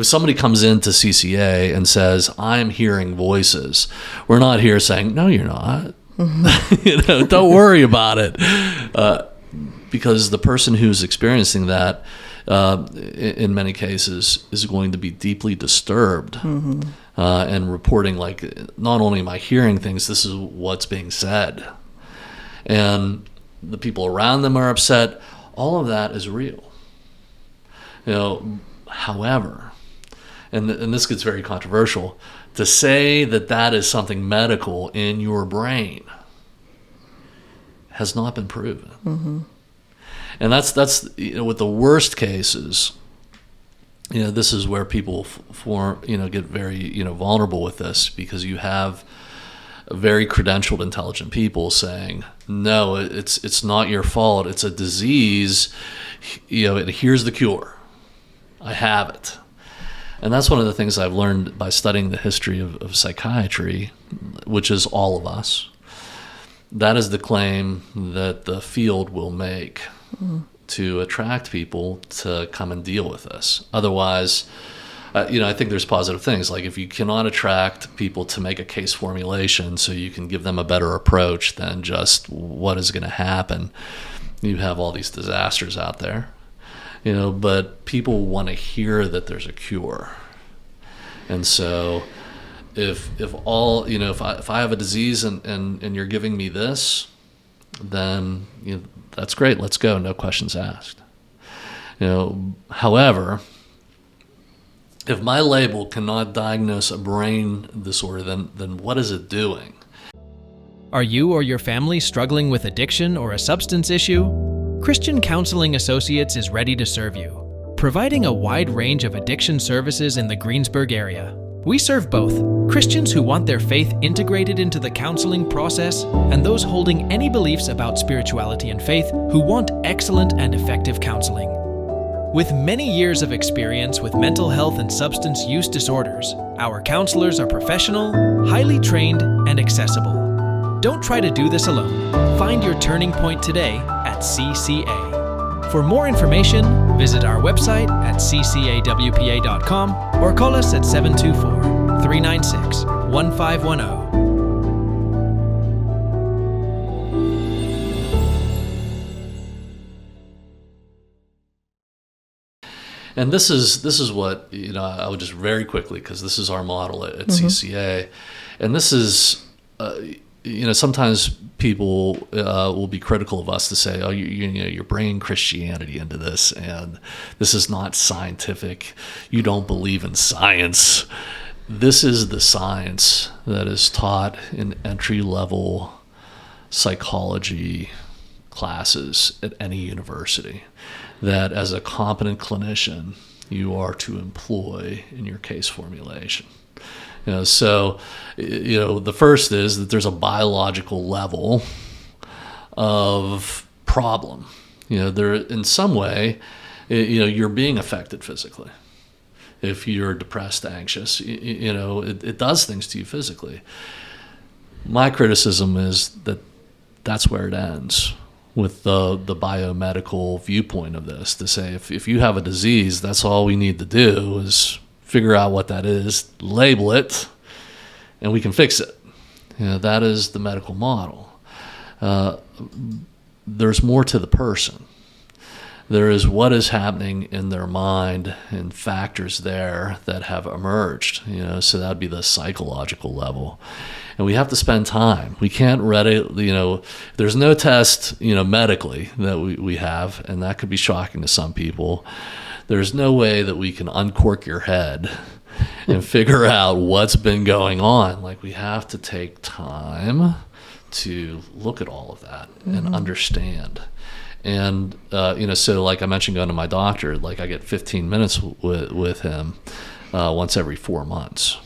somebody comes into CCA and says, I'm hearing voices, we're not here saying, no, you're not. Mm-hmm. Don't worry about it. Because the person who's experiencing that, in many cases, is going to be deeply disturbed. Mm-hmm. And reporting, like, not only am I hearing things, this is what's being said. And the people around them are upset. All of that is real. However, and this gets very controversial, to say that is something medical in your brain has not been proven. Mm-hmm. And that's with the worst cases, this is where people get very vulnerable with this, because you have very credentialed, intelligent people saying, no, it's not your fault, it's a disease, here's the cure, I have it. And that's one of the things I've learned by studying the history of psychiatry, which is all of us. That is the claim that the field will make to attract people to come and deal with this. Otherwise, I think there's positive things. Like, if you cannot attract people to make a case formulation so you can give them a better approach than just what is going to happen, you have all these disasters out there. But people want to hear that there's a cure. And so if I have a disease and you're giving me this, then that's great. Let's go. No questions asked. However, if my label cannot diagnose a brain disorder, then what is it doing?
Are you or your family struggling with addiction or a substance issue? Christian Counseling Associates is ready to serve you, providing a wide range of addiction services in the Greensburg area. We serve both Christians who want their faith integrated into the counseling process and those holding any beliefs about spirituality and faith who want excellent and effective counseling. With many years of experience with mental health and substance use disorders, our counselors are professional, highly trained, and accessible. Don't try to do this alone. Find your turning point today at CCA. For more information, visit our website at ccawpa.com or call us at 724-396-1510.
And this is what, I would just very quickly, because this is our model at CCA, and this is, sometimes people will be critical of us to say, oh, you're bringing Christianity into this, and this is not scientific. You don't believe in science. This is the science that is taught in entry-level psychology classes at any university, that as a competent clinician, you are to employ in your case formulation. So the first is that there's a biological level of problem. There in some way, you're being affected physically. If you're depressed, anxious, it does things to you physically. My criticism is that that's where it ends with the biomedical viewpoint of this, to say if you have a disease, that's all we need to do is figure out what that is, label it, and we can fix it. That is the medical model. There's more to the person. There is what is happening in their mind and factors there that have emerged. So that'd be the psychological level. And we have to spend time. We can't there's no test, medically that we have, and that could be shocking to some people. There's no way that we can uncork your head and figure out what's been going on. Like, we have to take time to look at all of that and understand. And, so like I mentioned, going to my doctor, like I get 15 minutes with him once every 4 months.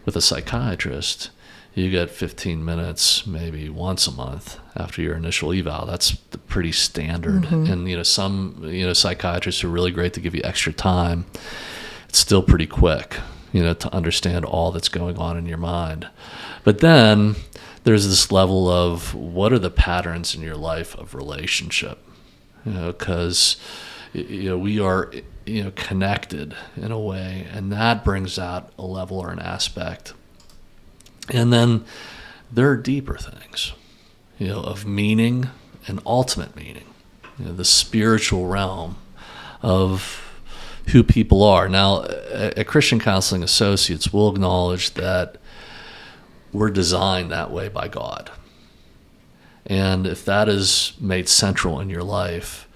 With a psychiatrist, you get 15 minutes maybe once a month after your initial eval. That's pretty standard. And, some, psychiatrists are really great to give you extra time. It's still pretty quick, to understand all that's going on in your mind. But then there's this level of what are the patterns in your life of relationship? Because we are connected in a way, and that brings out a level or an aspect. And then there are deeper things, of meaning and ultimate meaning, the spiritual realm of who people are. Now, at Christian Counseling Associates, we'll acknowledge that we're designed that way by God. And if that is made central in your life,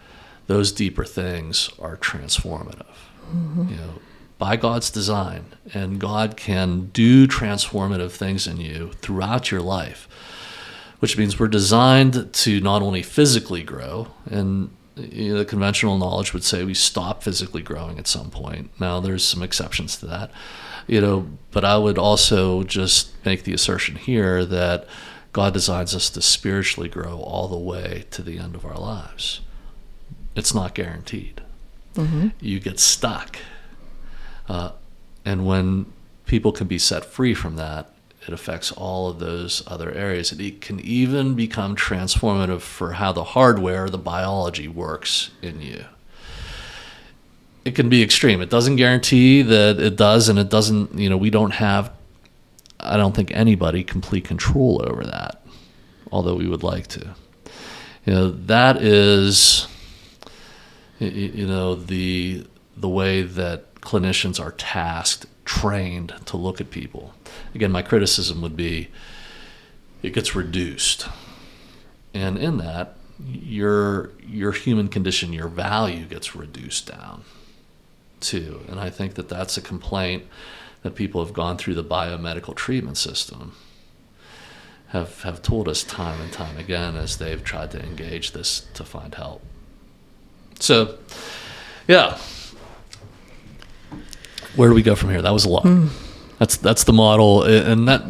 those deeper things are transformative. By God's design, and God can do transformative things in you throughout your life, which means we're designed to not only physically grow, and the conventional knowledge would say we stop physically growing at some point. Now, there's some exceptions to that, but I would also just make the assertion here that God designs us to spiritually grow all the way to the end of our lives. It's not guaranteed. You get stuck. And when people can be set free from that, it affects all of those other areas. It can even become transformative for how the hardware, the biology works in you. It can be extreme. It doesn't guarantee that it does, and it doesn't, we don't have, I don't think anybody, complete control over that, although we would like to. That is, the way that clinicians are tasked, trained to look at people. Again, my criticism would be it gets reduced. And in that, your human condition, your value gets reduced down too. And I think that that's a complaint that people have gone through the biomedical treatment system have told us time and time again as they've tried to engage this to find help. So, yeah. Where do we go from here? That was a lot. That's the model, and that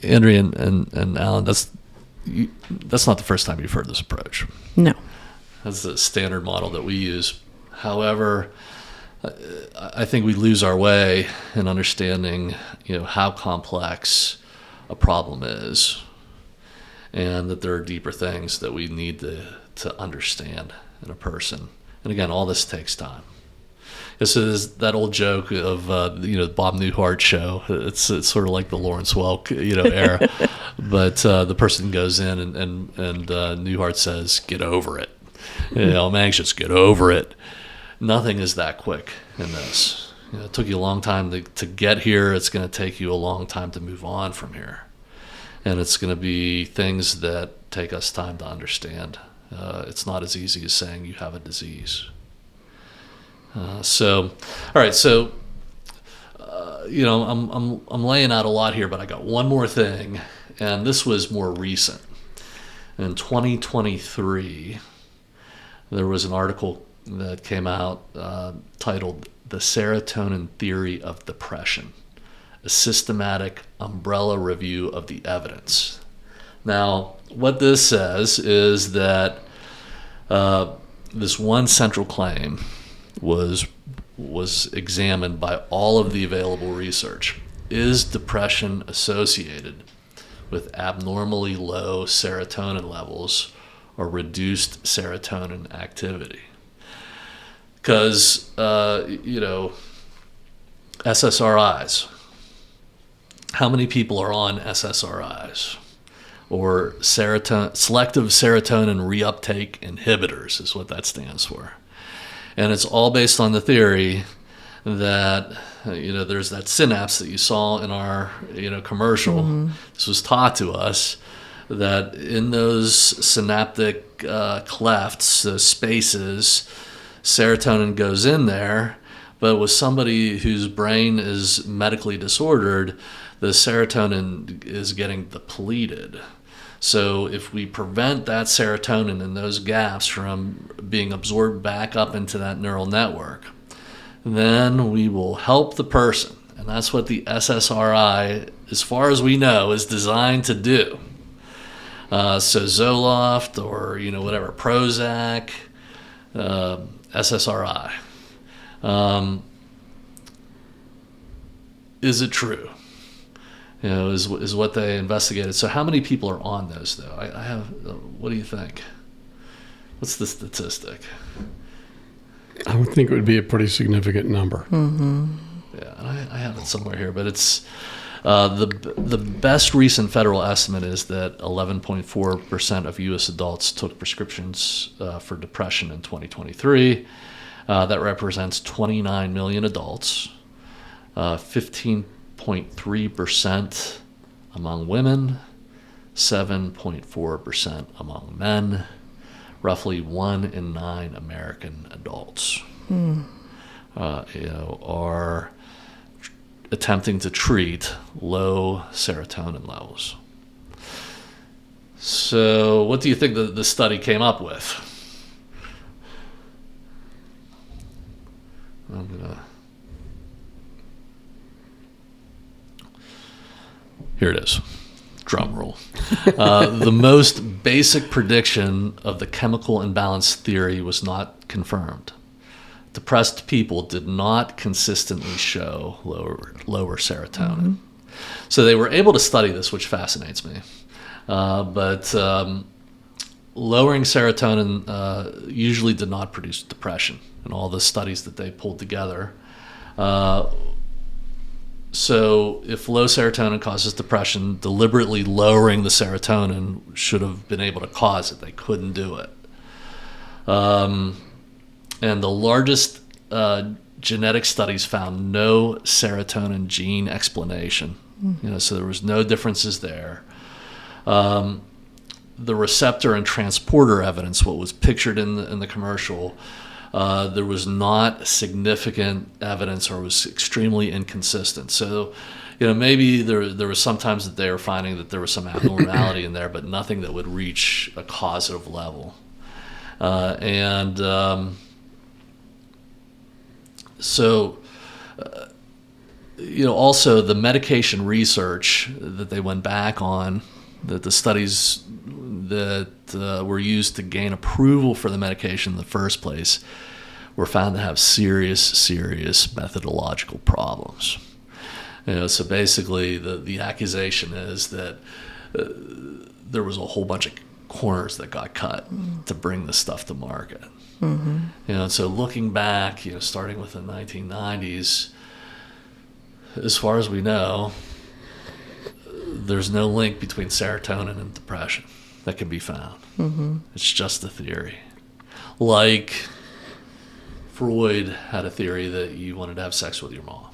Andrea and Alan, that's not the first time you've heard this approach.
No,
that's the standard model that we use. However, I think we lose our way in understanding how complex a problem is, and that there are deeper things that we need to understand in a person. And again, all this takes time. This is that old joke of Bob Newhart show. It's sort of like the Lawrence Welk era, but the person goes in and Newhart says, "Get over it." I'm anxious. Get over it. Nothing is that quick in this. It took you a long time to get here. It's going to take you a long time to move on from here. and it's going to be things that take us time to understand. It's not as easy as saying you have a disease. All right, so I'm laying out a lot here, but I got one more thing, and this was more recent. In 2023, there was an article that came out titled "The Serotonin Theory of Depression: A Systematic Umbrella Review of the Evidence." Now, what this says is that this one central claim was examined by all of the available research. Is depression associated with abnormally low serotonin levels or reduced serotonin activity? Because, SSRIs, how many people are on SSRIs? Or selective serotonin reuptake inhibitors is what that stands for. And it's all based on the theory that, there's that synapse that you saw in our, commercial. Mm-hmm. This was taught to us that in those synaptic clefts, those spaces, serotonin goes in there, but with somebody whose brain is medically disordered, the serotonin is getting depleted. So if we prevent that serotonin in those gaps from being absorbed back up into that neural network, then we will help the person. And that's what the SSRI, as far as we know, is designed to do. So Zoloft or, whatever, Prozac, SSRI. Is it true? Is what they investigated. So how many people are on those, though? I have. What do you think? What's the statistic?
I would think it would be a pretty significant number.
Mm-hmm.
Yeah, and I have it somewhere here, but it's the best recent federal estimate is that 11.4% of U.S. adults took prescriptions for depression in 2023. That represents 29 million adults. 15.3% among women, 7.4% among men, roughly 1 in 9 American adults are attempting to treat low serotonin levels. So what do you think the study came up with? Here it is. Drum roll. The most basic prediction of the chemical imbalance theory was not confirmed. Depressed people did not consistently show lower serotonin. Mm-hmm. So they were able to study this, which fascinates me. But lowering serotonin usually did not produce depression in all the studies that they pulled together. So if low serotonin causes depression, deliberately lowering the serotonin should have been able to cause it. They couldn't do it. And the largest genetic studies found no serotonin gene explanation. Mm-hmm. So there was no differences there. The receptor and transporter evidence, what was pictured in the commercial, there was not significant evidence, or was extremely inconsistent. So, maybe there was sometimes that they were finding that there was some abnormality in there, but nothing that would reach a causative level. Also the medication research that they went back on, that the studies that were used to gain approval for the medication in the first place were found to have serious methodological problems. So basically the accusation is that there was a whole bunch of corners that got cut to bring this stuff to market. Mm-hmm. So looking back, starting with the 1990s, as far as we know, there's no link between serotonin and depression that can be found. Mm-hmm. It's just a theory. Like Freud had a theory that you wanted to have sex with your mom.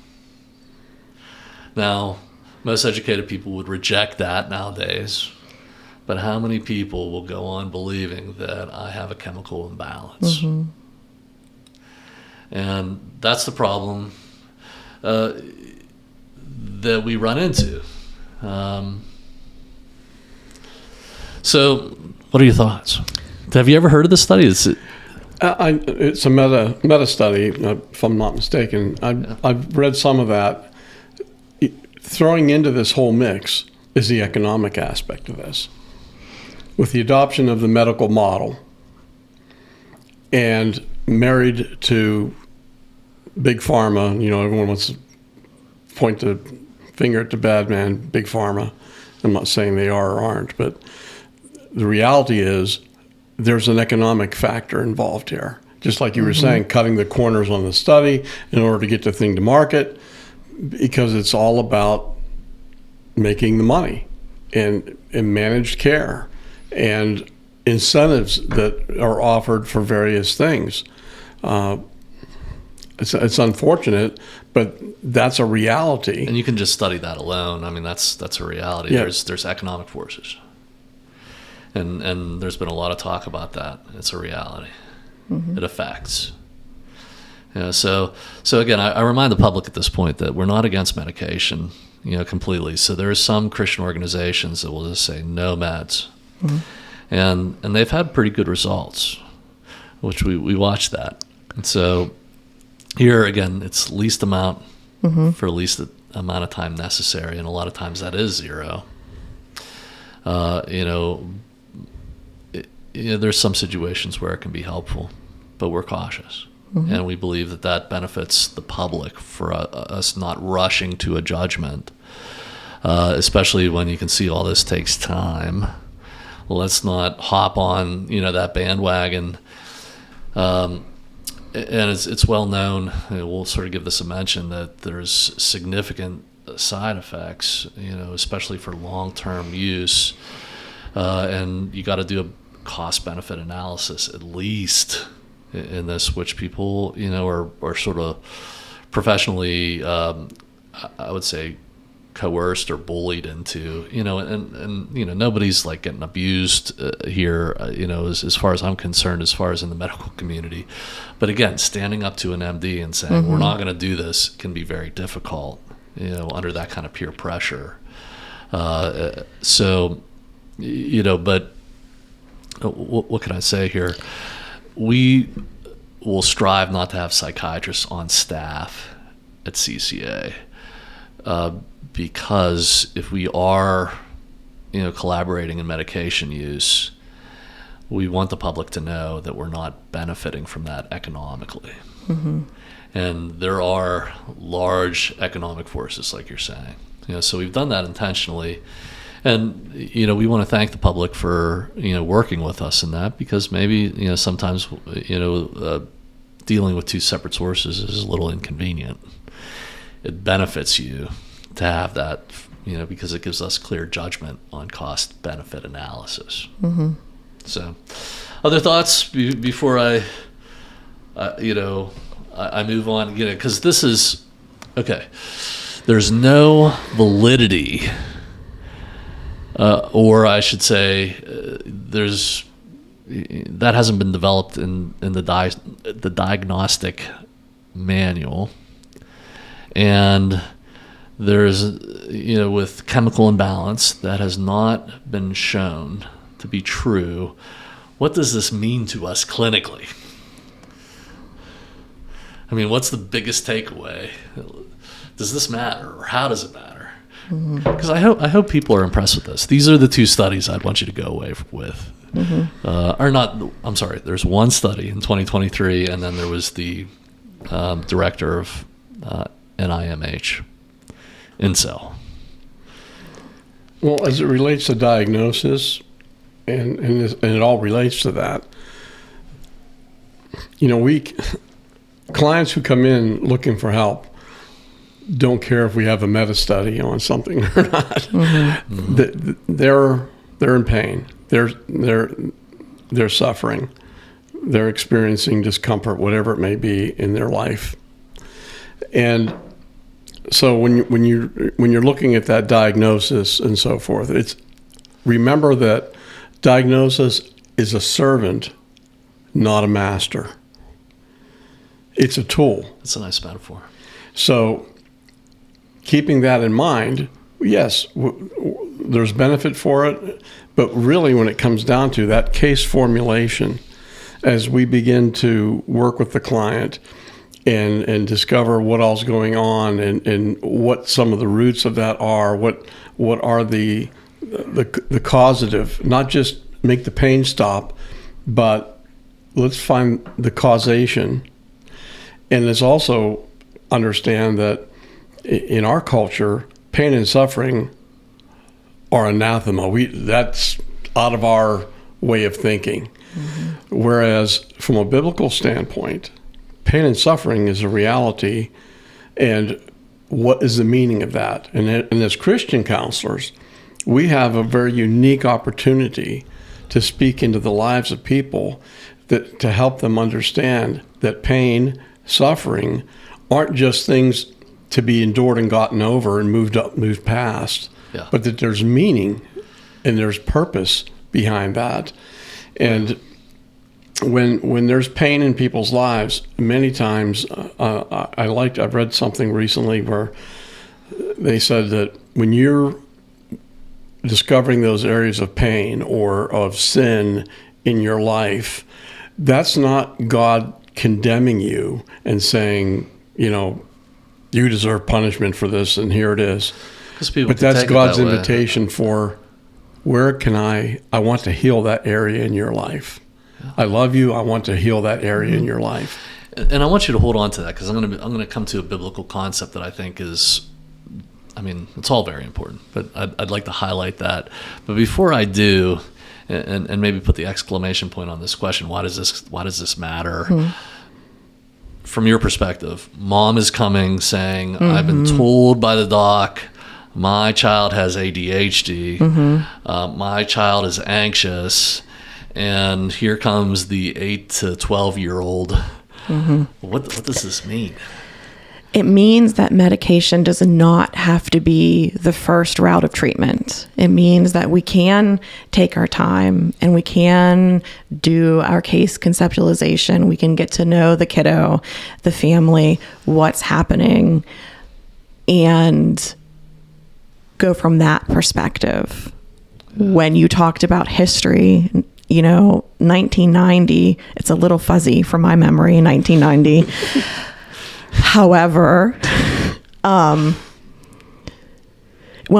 Now, Most educated people would reject that nowadays. But how many people will go on believing that I have a chemical imbalance?
Mm-hmm.
And that's the problem that we run into. So, what are your thoughts? Have you ever heard of this study?
It's a meta study, if I'm not mistaken. I've read some of that. Throwing into this whole mix is the economic aspect of this. With the adoption of the medical model and married to big pharma, everyone wants to point the finger at the bad man, big pharma. I'm not saying they are or aren't, but the reality is there's an economic factor involved here. Just like you were saying, cutting the corners on the study in order to get the thing to market, because it's all about making the money and managed care and incentives that are offered for various things. It's unfortunate, but that's a reality.
And you can just study that alone. I mean, that's a reality.
Yeah.
There's economic forces. And there's been a lot of talk about that. It's a reality. It affects. So again, I remind the public at this point that we're not against medication, completely. So there are some Christian organizations that will just say no meds. And they've had pretty good results, which we watched that. And so here, again, it's least amount for least amount of time necessary. And a lot of times that is zero. There's some situations where it can be helpful, but we're cautious. And we believe that benefits the public for us not rushing to a judgment, especially when you can see all this takes time. Let's not hop on, that bandwagon. And it's well known, we'll sort of give this a mention, that there's significant side effects, especially for long-term use. And you got to do a cost-benefit analysis at least in this, which people, are sort of professionally, I would say, coerced or bullied into, and nobody's like getting abused here, as far as I'm concerned, as far as in the medical community. But again, standing up to an MD and saying, we're not going to do this can be very difficult, under that kind of peer pressure. But what can I say here? We will strive not to have psychiatrists on staff at CCA, because if we are, collaborating in medication use, we want the public to know that we're not benefiting from that economically. And there are large economic forces, like you're saying. So we've done that intentionally. And, we want to thank the public for, working with us in that, because maybe, sometimes, dealing with two separate sources is a little inconvenient. It benefits you to have that, because it gives us clear judgment on cost-benefit analysis. So, other thoughts before I move on, because this is, okay, there's no validity, or I should say, that hasn't been developed in the diagnostic manual, and there's, with chemical imbalance, that has not been shown to be true. What does this mean to us clinically? I mean, what's the biggest takeaway? Does this matter, or how does it matter? Because I hope people are impressed with this. These are the two studies I'd want you to go away with. Or not, I'm sorry, there's one study in 2023, and then there was the director of NIMH, Incel.
Well, as it relates to diagnosis, and it all relates to that, clients who come in looking for help don't care if we have a meta study on something or not. They're in pain. They're suffering. They're experiencing discomfort, whatever it may be in their life. And So when you're looking at that diagnosis and so forth, remember that diagnosis is a servant, not a master. It's a tool.
That's a nice metaphor.
So keeping that in mind, yes, there's benefit for it, but really when it comes down to that case formulation, as we begin to work with the client and discover what all's going on and what some of the roots of that are, what are the causative, not just make the pain stop, but let's find the causation. And let's also understand that in our culture, pain and suffering are anathema. That's out of our way of thinking. Mm-hmm. Whereas from a biblical standpoint, pain and suffering is a reality, and what is the meaning of that? And as Christian counselors, we have a very unique opportunity to speak into the lives of people to help them understand that pain, suffering aren't just things to be endured and gotten over and moved past, but that there's meaning and there's purpose behind that. And when there's pain in people's lives, many times I've read something recently where they said that when you're discovering those areas of pain or of sin in your life, that's not God condemning you and saying, you deserve punishment for this and here it is. But that's God's invitation for where can I want to heal that area in your life. Yeah. I love you. I want to heal that area in your life.
And I want you to hold on to that, because I'm going to come to a biblical concept that I think is, it's all very important, but I'd like to highlight that. But before I do, and maybe put the exclamation point on this question, why does this matter? Mm-hmm. From your perspective, mom is coming saying, mm-hmm. I've been told by the doc my child has ADHD, mm-hmm. My child is anxious, and here comes the 8 to 12-year-old. Mm-hmm. What does this mean?
It means that medication does not have to be the first route of treatment. It means that we can take our time and we can do our case conceptualization. We can get to know the kiddo, the family, what's happening, and go from that perspective. When you talked about history, 1990, it's a little fuzzy from my memory, 1990. However, when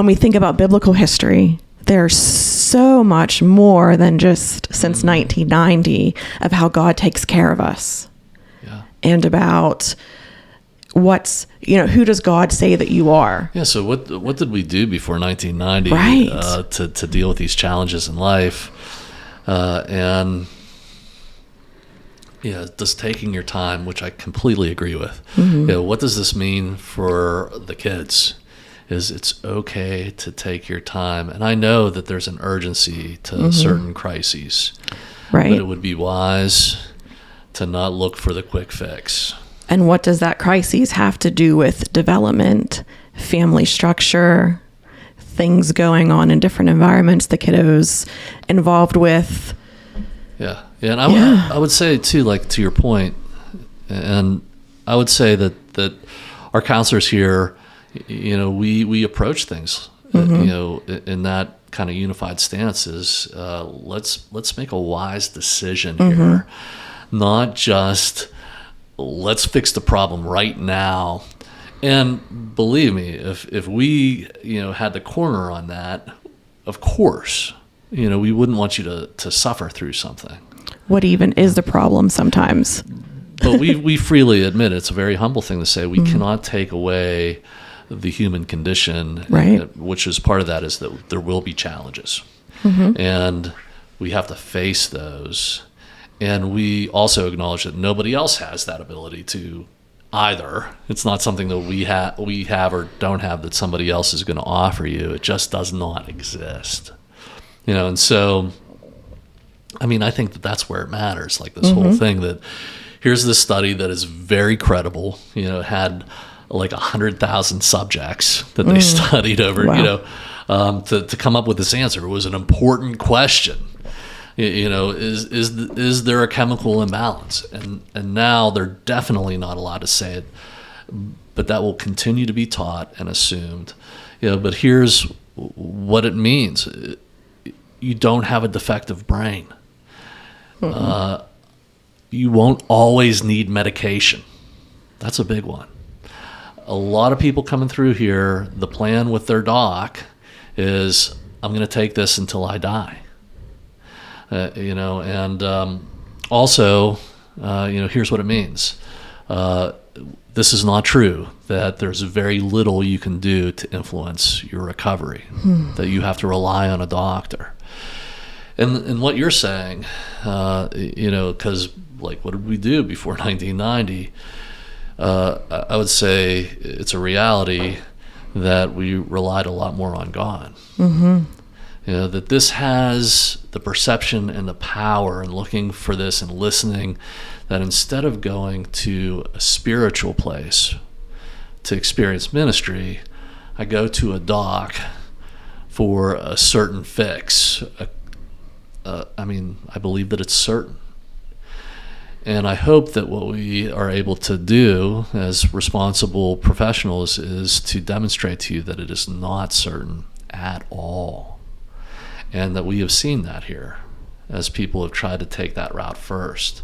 we think about biblical history, there's so much more than just since 1990 of how God takes care of us. Yeah. And about who does God say that you are?
Yeah. So what did we do before 1990
right.
To deal with these challenges in life? And just taking your time, which I completely agree with. Mm-hmm. What does this mean for the kids? It's okay to take your time. And I know that there's an urgency to mm-hmm. certain crises.
Right.
But it would be wise to not look for the quick fix.
And what does that crisis have to do with development, family structure, things going on in different environments the kiddo's involved with?
Yeah. And I would say too, like to your point, and I would say that our counselors here, we approach things, mm-hmm. In that kind of unified stance is let's make a wise decision mm-hmm. here, not just let's fix the problem right now. And believe me, if we had the corner on that, of course, we wouldn't want you to suffer through something.
What even is the problem sometimes?
But we freely admit it's a very humble thing to say. We mm-hmm. cannot take away the human condition,
right.
Which is part of that is that there will be challenges.
Mm-hmm.
And we have to face those. And we also acknowledge that nobody else has that ability to either. It's not something that we have or don't have that somebody else is going to offer you. It just does not exist. And so, I think that's where it matters. Like this mm-hmm. whole thing that here's this study that is very credible, had like 100,000 subjects that they studied over,
Wow.
to come up with this answer. It was an important question. Is there a chemical imbalance? And now they're definitely not allowed to say it, but that will continue to be taught and assumed. But here's what it means. You don't have a defective brain. You won't always need medication. That's a big one. A lot of people coming through here, the plan with their doc is, I'm going to take this until I die. Also, here's what it means. This is not true, that there's very little you can do to influence your recovery, that you have to rely on a doctor. And what you're saying, because like, what did we do before 1990? I would say it's a reality that we relied a lot more on God. That this has the perception and the power, and looking for this and listening, that instead of going to a spiritual place to experience ministry, I go to a doc for a certain fix. I believe that it's certain. And I hope that what we are able to do as responsible professionals is to demonstrate to you that it is not certain at all. And that we have seen that here as people have tried to take that route first.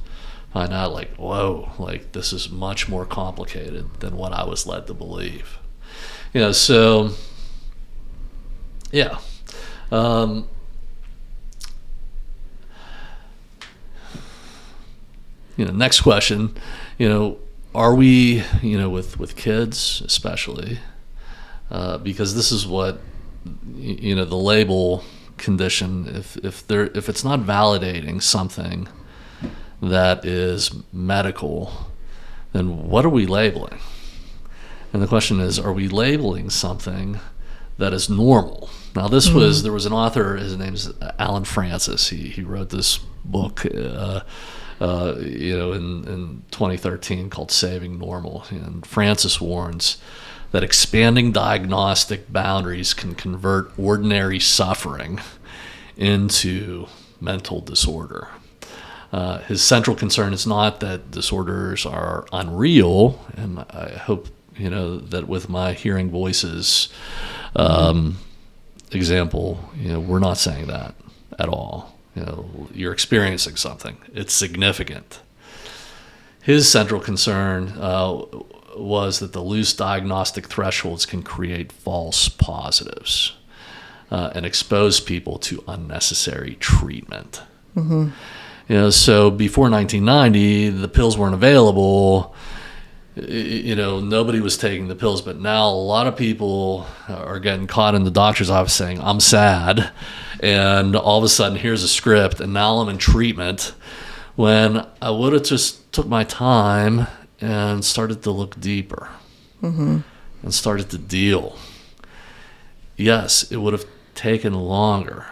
Find out like, whoa, like this is much more complicated than what I was led to believe. Next question, are we, with kids especially, because this is what, the label condition, if it's not validating something that is medical, then what are we labeling? And the question is, are we labeling something that is normal? Now there was an author, his name's Alan Francis. He wrote this book in 2013 called Saving Normal. And Francis warns that expanding diagnostic boundaries can convert ordinary suffering into mental disorder. His central concern is not that disorders are unreal, and I hope that with my hearing voices example, we're not saying that at all. You're experiencing something. It's significant. His central concern was that the loose diagnostic thresholds can create false positives and expose people to unnecessary treatment. So before 1990, the pills weren't available. Nobody was taking the pills, but now a lot of people are getting caught in the doctor's office saying, I'm sad, and all of a sudden here's a script, and now I'm in treatment, when I would have just took my time and started to look deeper and started to deal. Yes, it would have taken longer.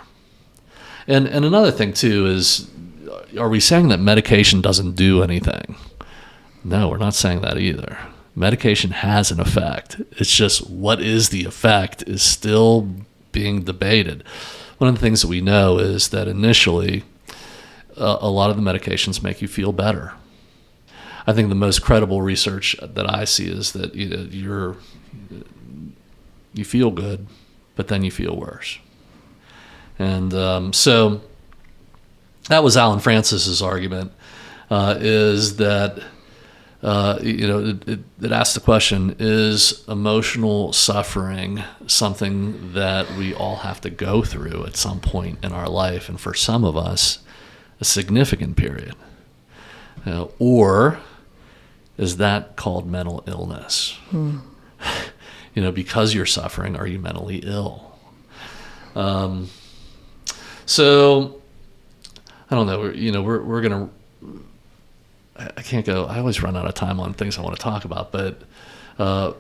And another thing too is, are we saying that medication doesn't do anything? No, we're not saying that either. Medication has an effect. It's just what is the effect is still being debated. One of the things that we know is that initially a lot of the medications make you feel better. I think the most credible research that I see is that you feel good, but then you feel worse. And so that was Alan Francis's argument, is that it asks the question, is emotional suffering something that we all have to go through at some point in our life, and for some of us, a significant period? Or is that called mental illness? Because you're suffering, are you mentally ill? So I don't know. We're gonna. I can't go. I always run out of time on things I want to talk about, but I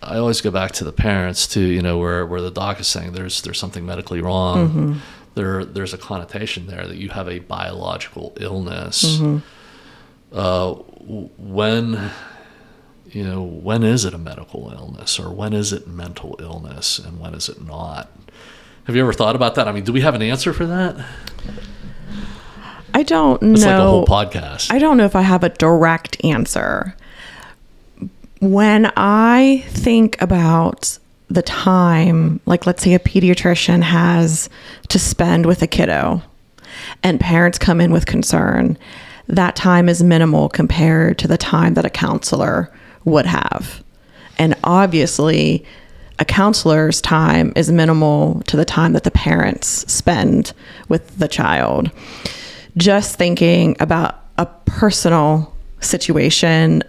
always go back to the parents too. Where the doc is saying there's something medically wrong. There's a connotation there that you have a biological illness. When when is it a medical illness, or when is it mental illness, and when is it not? Have you ever thought about that? I mean, do we have an answer for that?
I don't know.
It's like a whole podcast.
I don't know if I have a direct answer. When I think about the time, like let's say a pediatrician has to spend with a kiddo and parents come in with concern, that time is minimal compared to the time that a counselor would have. And obviously, a counselor's time is minimal to the time that the parents spend with the child. Just thinking about a personal situation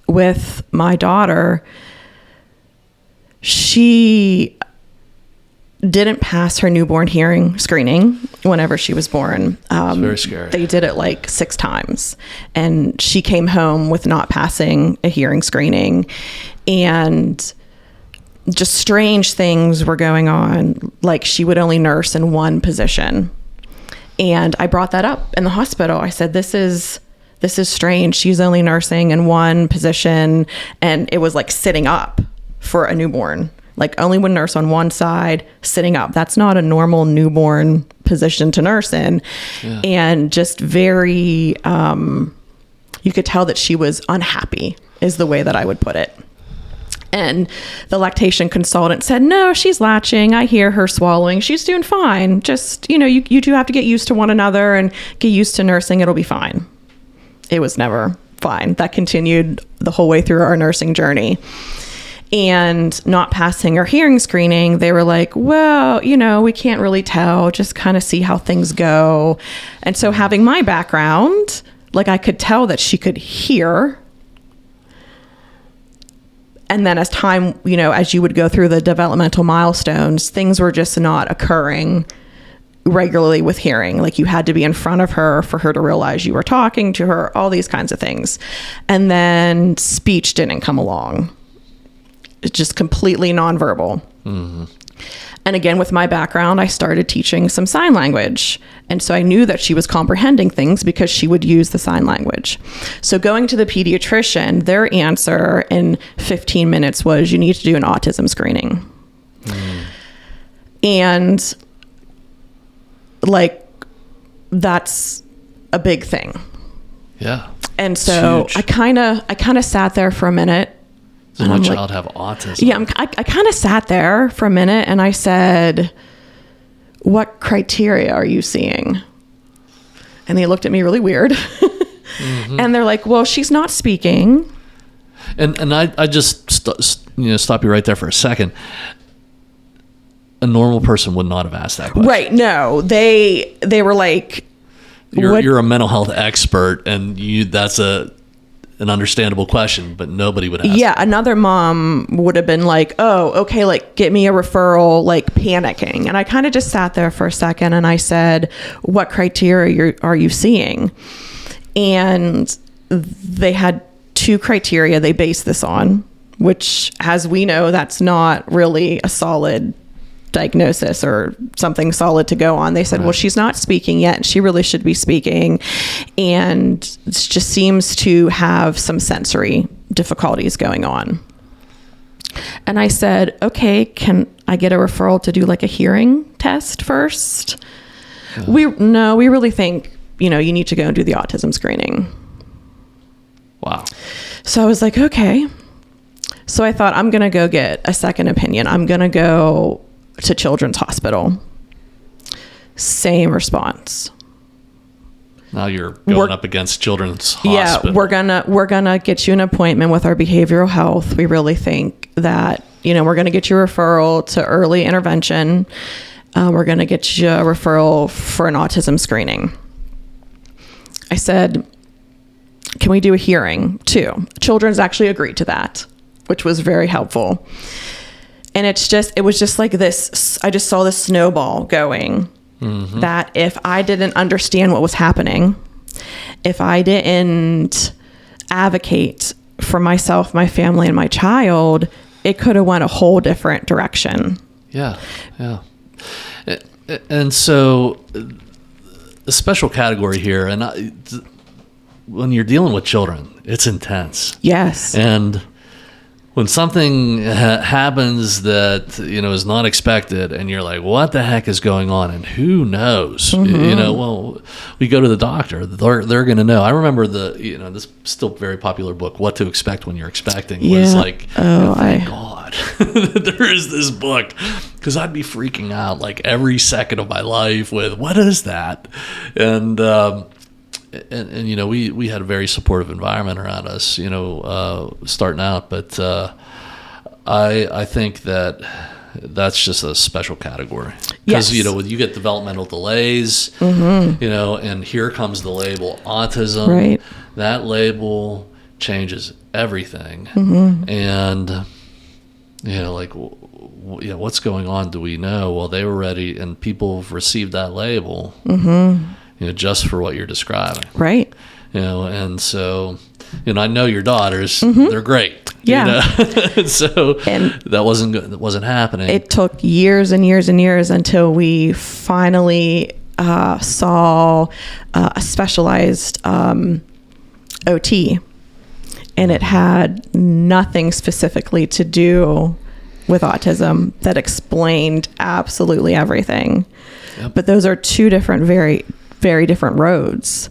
with my daughter, she didn't pass her newborn hearing screening whenever she was born.
It's very scary.
They did it like 6 times, and she came home with not passing a hearing screening, and just strange things were going on. Like she would only nurse in one position. And I brought that up in the hospital. I said, this is strange. She's only nursing in one position. And it was like sitting up for a newborn, like only would nurse on one side, sitting up. That's not a normal newborn position to nurse in. Yeah. And just very, you could tell that she was unhappy is the way that I would put it. And the lactation consultant said, no, she's latching. I hear her swallowing. She's doing fine. Just, you two have to get used to one another and get used to nursing. It'll be fine. It was never fine. That continued the whole way through our nursing journey. And not passing her hearing screening, they were like, well, we can't really tell. Just kind of see how things go. And so having my background, like I could tell that she could hear. And then as time, as you would go through the developmental milestones, things were just not occurring regularly with hearing. Like you had to be in front of her for her to realize you were talking to her, all these kinds of things. And then speech didn't come along. It's just completely nonverbal. Mm-hmm. And again, with my background, I started teaching some sign language. And so I knew that she was comprehending things because she would use the sign language. So going to the pediatrician, their answer in 15 minutes was, you need to do an autism screening. Mm. And like, that's a big thing.
Yeah.
And so I kind of sat there for a minute.
Does my child have autism?
Yeah, I kind of sat there for a minute and I said, what criteria are you seeing? And they looked at me really weird. Mm-hmm. And they're like, well, she's not speaking.
And I just stop you right there for a second. A normal person would not have asked that question.
Right. No, they were like,
you're a mental health expert, and that's an understandable question, but nobody would ask.
Yeah, another mom would have been like, oh, okay, like get me a referral, like panicking. And I kind of just sat there for a second and I said, what criteria are you seeing? And they had 2 criteria they based this on, which, as we know, that's not really a solid diagnosis or something solid to go on. They said, well, she's not speaking yet. She really should be speaking. And it just seems to have some sensory difficulties going on. And I said, okay, can I get a referral to do like a hearing test first? Yeah. We really think, you need to go and do the autism screening.
Wow.
So I was like, okay. So I thought, I'm going to go get a second opinion. I'm going to go to Children's Hospital. Same response.
Now you're going up against Children's Hospital.
Yeah, we're gonna get you an appointment with our behavioral health. We really think that we're gonna get you a referral to early intervention. We're gonna get you a referral for an autism screening. I said, can we do a hearing too? Children's actually agreed to that, which was very helpful. And it was just like this, I just saw this snowball going, mm-hmm. that if I didn't understand what was happening, if I didn't advocate for myself, my family, and my child, it could have went a whole different direction.
Yeah, yeah. And so a special category here, and when you're dealing with children, it's intense.
Yes.
And when something happens that, is not expected, and you're like, what the heck is going on? And who knows? Well, we go to the doctor. They're going to know. I remember this still very popular book, What to Expect When You're Expecting, was like, thank God there is this book, because I'd be freaking out like every second of my life with, what is that? And we had a very supportive environment around us, starting out. But I think that's just a special category. Because, when you get developmental delays, and here comes the label autism.
Right.
That label changes everything. And, what's going on? Do we know? Well, they were ready, and people have received that label. Just for what you're describing.
Right.
And so, I know your daughters, they're great.
Yeah.
So that wasn't happening.
It took years and years and years until we finally saw a specialized OT, and it had nothing specifically to do with autism that explained absolutely everything.
Yep.
But those are two different, very, very different roads.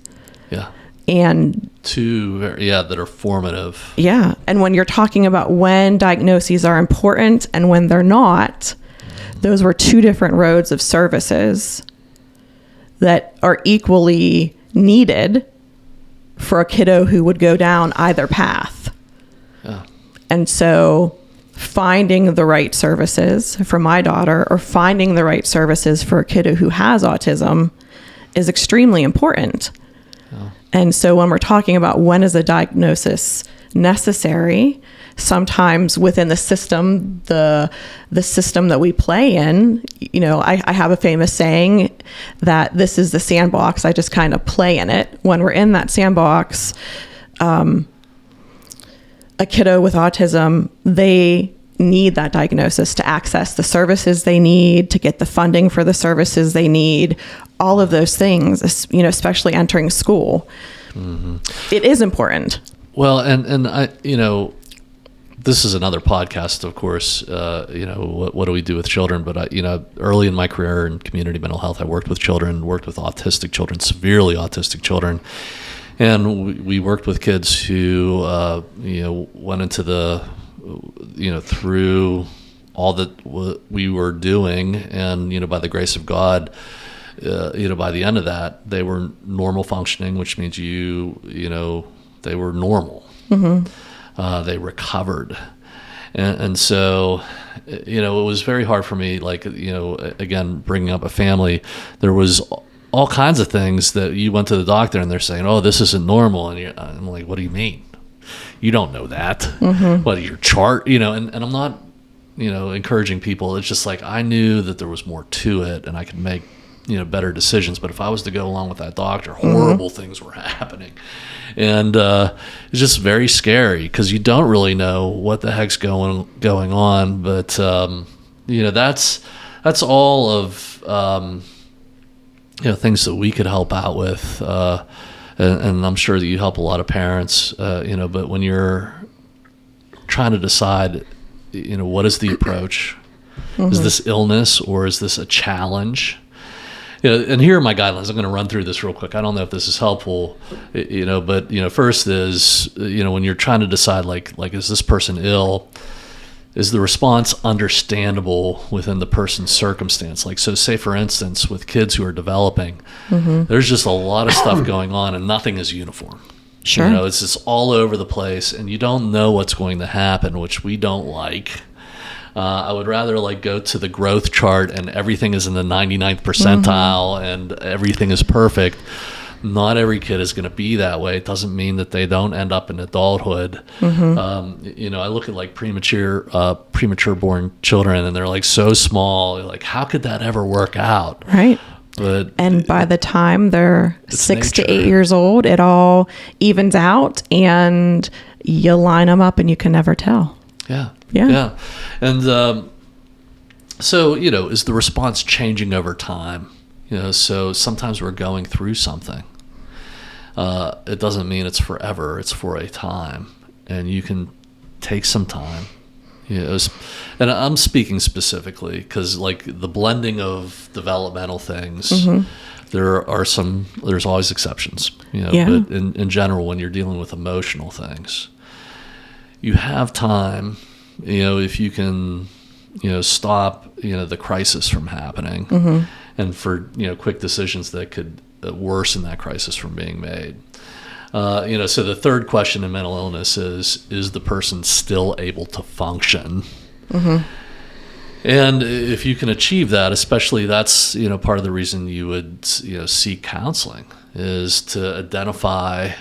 Yeah.
And
that are formative.
Yeah. And when you're talking about when diagnoses are important and when they're not, those were two different roads of services that are equally needed for a kiddo who would go down either path.
Yeah.
And so finding the right services for my daughter, or finding the right services for a kiddo who has autism, is extremely important. Oh. And so when we're talking about when is a diagnosis necessary, sometimes within the system, the system that we play in, I have a famous saying that this is the sandbox. I just kind of play in it. When we're in that sandbox, a kiddo with autism, they need that diagnosis to access the services they need, to get the funding for the services they need, all of those things, especially entering school. It is important.
Well, and I, this is another podcast, of course, what do we do with children? But early in my career in community mental health, I worked with autistic children, severely autistic children. And we worked with kids who, went into through all that we were doing, and, by the grace of God, by the end of that, they were normal functioning, which means they were normal. They recovered. And so, it was very hard for me, again, bringing up a family, there was all kinds of things that you went to the doctor and they're saying, oh, this isn't normal. And I'm like, what do you mean? You don't know that. What, your chart? And I'm not, encouraging people. It's just like, I knew that there was more to it and I could make, better decisions. But if I was to go along with that doctor, horrible things were happening. And it's just very scary because you don't really know what the heck's going on. But, that's all of, things that we could help out with, and I'm sure that you help a lot of parents, but when you're trying to decide, what is the approach? Is this illness or is this a challenge? And here are my guidelines. I'm going to run through this real quick. I don't know if this is helpful, but, first is, when you're trying to decide, like, is this person ill? Is the response understandable within the person's circumstance? Like, so say, for instance, with kids who are developing, there's just a lot of stuff going on and nothing is uniform.
Sure.
It's just all over the place and you don't know what's going to happen, which we don't like. I would rather go to the growth chart and everything is in the 99th percentile and everything is perfect. Not every kid is going to be that way. It doesn't mean that they don't end up in adulthood. I look at premature born children and they're so small. How could that ever work out?
Right.
But
by the time they're 6
nature.
to 8 years old, it all evens out and you line them up and you can never tell.
Yeah. And so, is the response changing over time? So sometimes we're going through something. it doesn't mean it's forever. It's for a time, and you can take some time. And I'm speaking specifically because, like, the blending of developmental things, there's always exceptions, but in general, when you're dealing with emotional things, you have time, if you can, stop, the crisis from happening, and for, quick decisions that could worsen that crisis from being made. So the third question in mental illness is the person still able to function? And if you can achieve that, especially that's, part of the reason you would, seek counseling, is to identify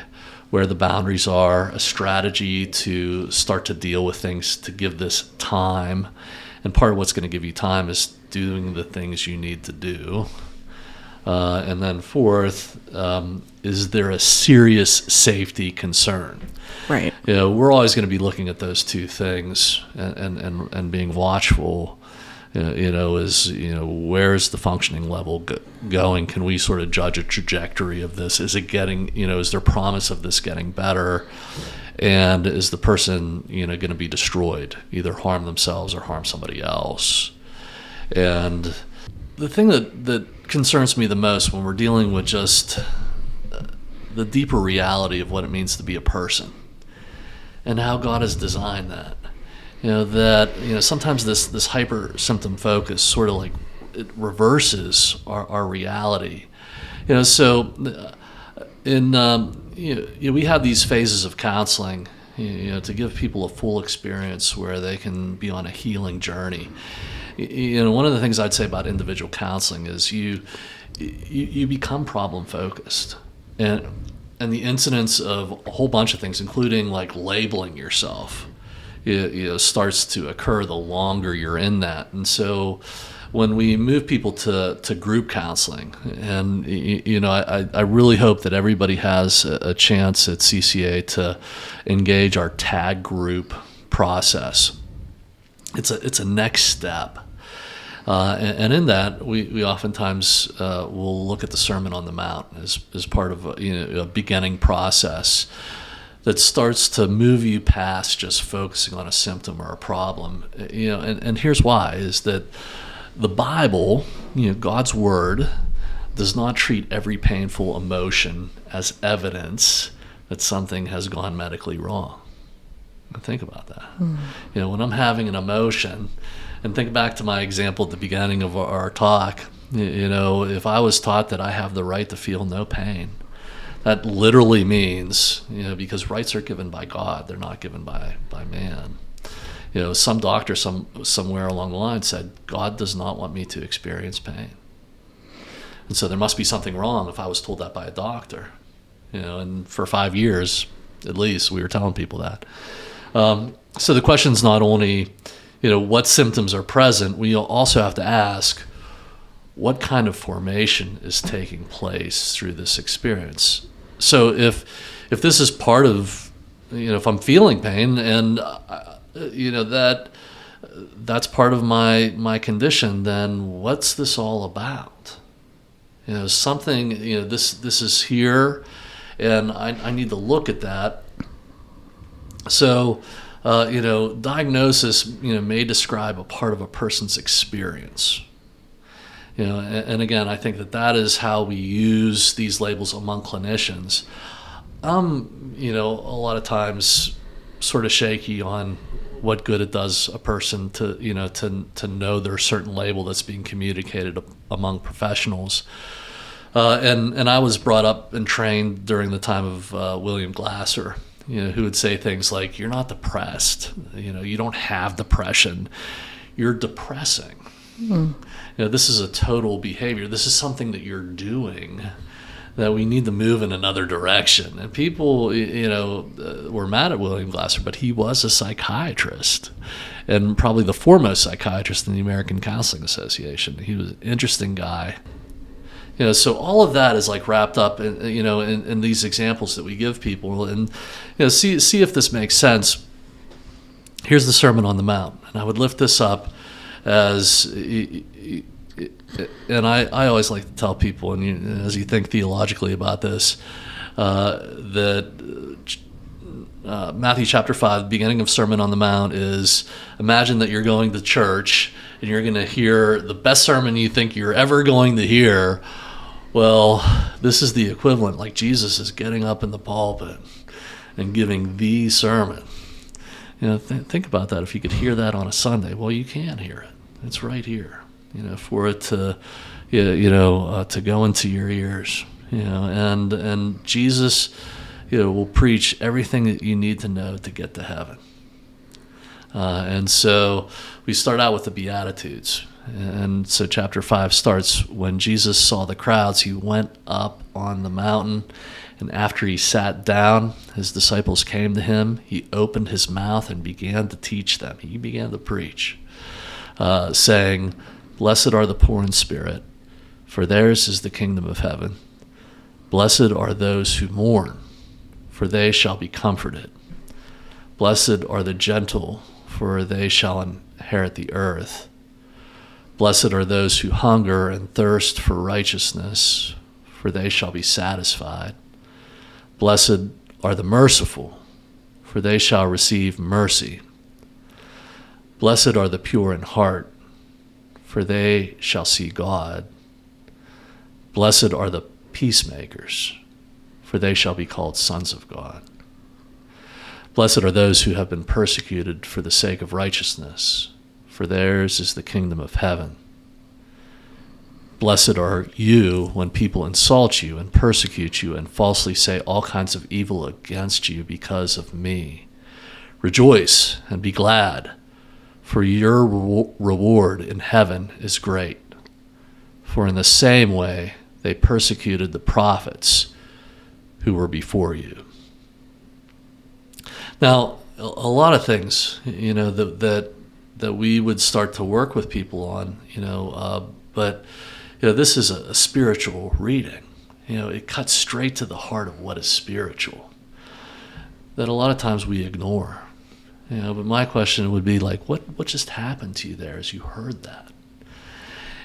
where the boundaries are, a strategy to start to deal with things, to give this time. And part of what's going to give you time is doing the things you need to do. And then fourth, is there a serious safety concern?
Right.
We're always going to be looking at those two things and being watchful. Where's the functioning level going? Can we sort of judge a trajectory of this? Is it getting, is there promise of this getting better? And is the person, going to be destroyed, either harm themselves or harm somebody else? And the thing that concerns me the most when we're dealing with just the deeper reality of what it means to be a person and how God has designed that, sometimes this hyper symptom focus sort of like it reverses our reality. So we have these phases of counseling, to give people a full experience where they can be on a healing journey. One of the things I'd say about individual counseling is you become problem focused, and the incidence of a whole bunch of things, including like labeling yourself, starts to occur the longer you're in that. And so when we move people to group counseling, and I really hope that everybody has a chance at CCA to engage our tag group process. It's a next step. And in that, we oftentimes will look at the Sermon on the Mount as part of a beginning process that starts to move you past just focusing on a symptom or a problem. And here's why, is that the Bible, God's Word, does not treat every painful emotion as evidence that something has gone medically wrong. Think about that. When I'm having an emotion, and think back to my example at the beginning of our talk, if I was taught that I have the right to feel no pain, that literally means, because rights are given by God, they're not given by man. Some doctor somewhere along the line said, God does not want me to experience pain. And so there must be something wrong if I was told that by a doctor. And for 5 years, at least, we were telling people that. So the question's not only, what symptoms are present, we also have to ask, what kind of formation is taking place through this experience? So if this is part of, if I'm feeling pain and, that's part of my condition, then what's this all about? Something, this is here, and I need to look at that. So, diagnosis, may describe a part of a person's experience. And again, I think that is how we use these labels among clinicians. A lot of times sort of shaky on what good it does a person to know there's a certain label that's being communicated among professionals. And I was brought up and trained during the time of William Glasser, who would say things like, you're not depressed, you don't have depression, you're depressing. This is a total behavior. This is something that you're doing that we need to move in another direction. And people, were mad at William Glasser, but he was a psychiatrist, and probably the foremost psychiatrist in the American Counseling Association. He was an interesting guy. So all of that is like wrapped up in these examples that we give people, and see if this makes sense. Here's the Sermon on the Mount, and I would lift this up as, and I always like to tell people, and as you think theologically about this, Matthew chapter 5, the beginning of Sermon on the Mount, is imagine that you're going to church and you're going to hear the best sermon you think you're ever going to hear. Well, this is the equivalent. Like Jesus is getting up in the pulpit and giving the sermon. Think about that. If you could hear that on a Sunday, well, you can hear it. It's right here. For it to, to go into your ears. And Jesus, will preach everything that you need to know to get to heaven. And so we start out with the Beatitudes. And so chapter 5 starts, when Jesus saw the crowds, he went up on the mountain, and after he sat down, his disciples came to him. He opened his mouth and began to teach them. He began to preach, saying, "Blessed are the poor in spirit, for theirs is the kingdom of heaven. Blessed are those who mourn, for they shall be comforted. Blessed are the gentle, for they shall inherit the earth. Blessed are those who hunger and thirst for righteousness, for they shall be satisfied. Blessed are the merciful, for they shall receive mercy. Blessed are the pure in heart, for they shall see God. Blessed are the peacemakers, for they shall be called sons of God. Blessed are those who have been persecuted for the sake of righteousness, for theirs is the kingdom of heaven. Blessed are you when people insult you and persecute you and falsely say all kinds of evil against you because of me. Rejoice and be glad, for your reward in heaven is great. For in the same way they persecuted the prophets who were before you." Now, a lot of things, that we would start to work with people on, but this is a spiritual reading. It cuts straight to the heart of what is spiritual that a lot of times we ignore. But my question would be like, what just happened to you there as you heard that?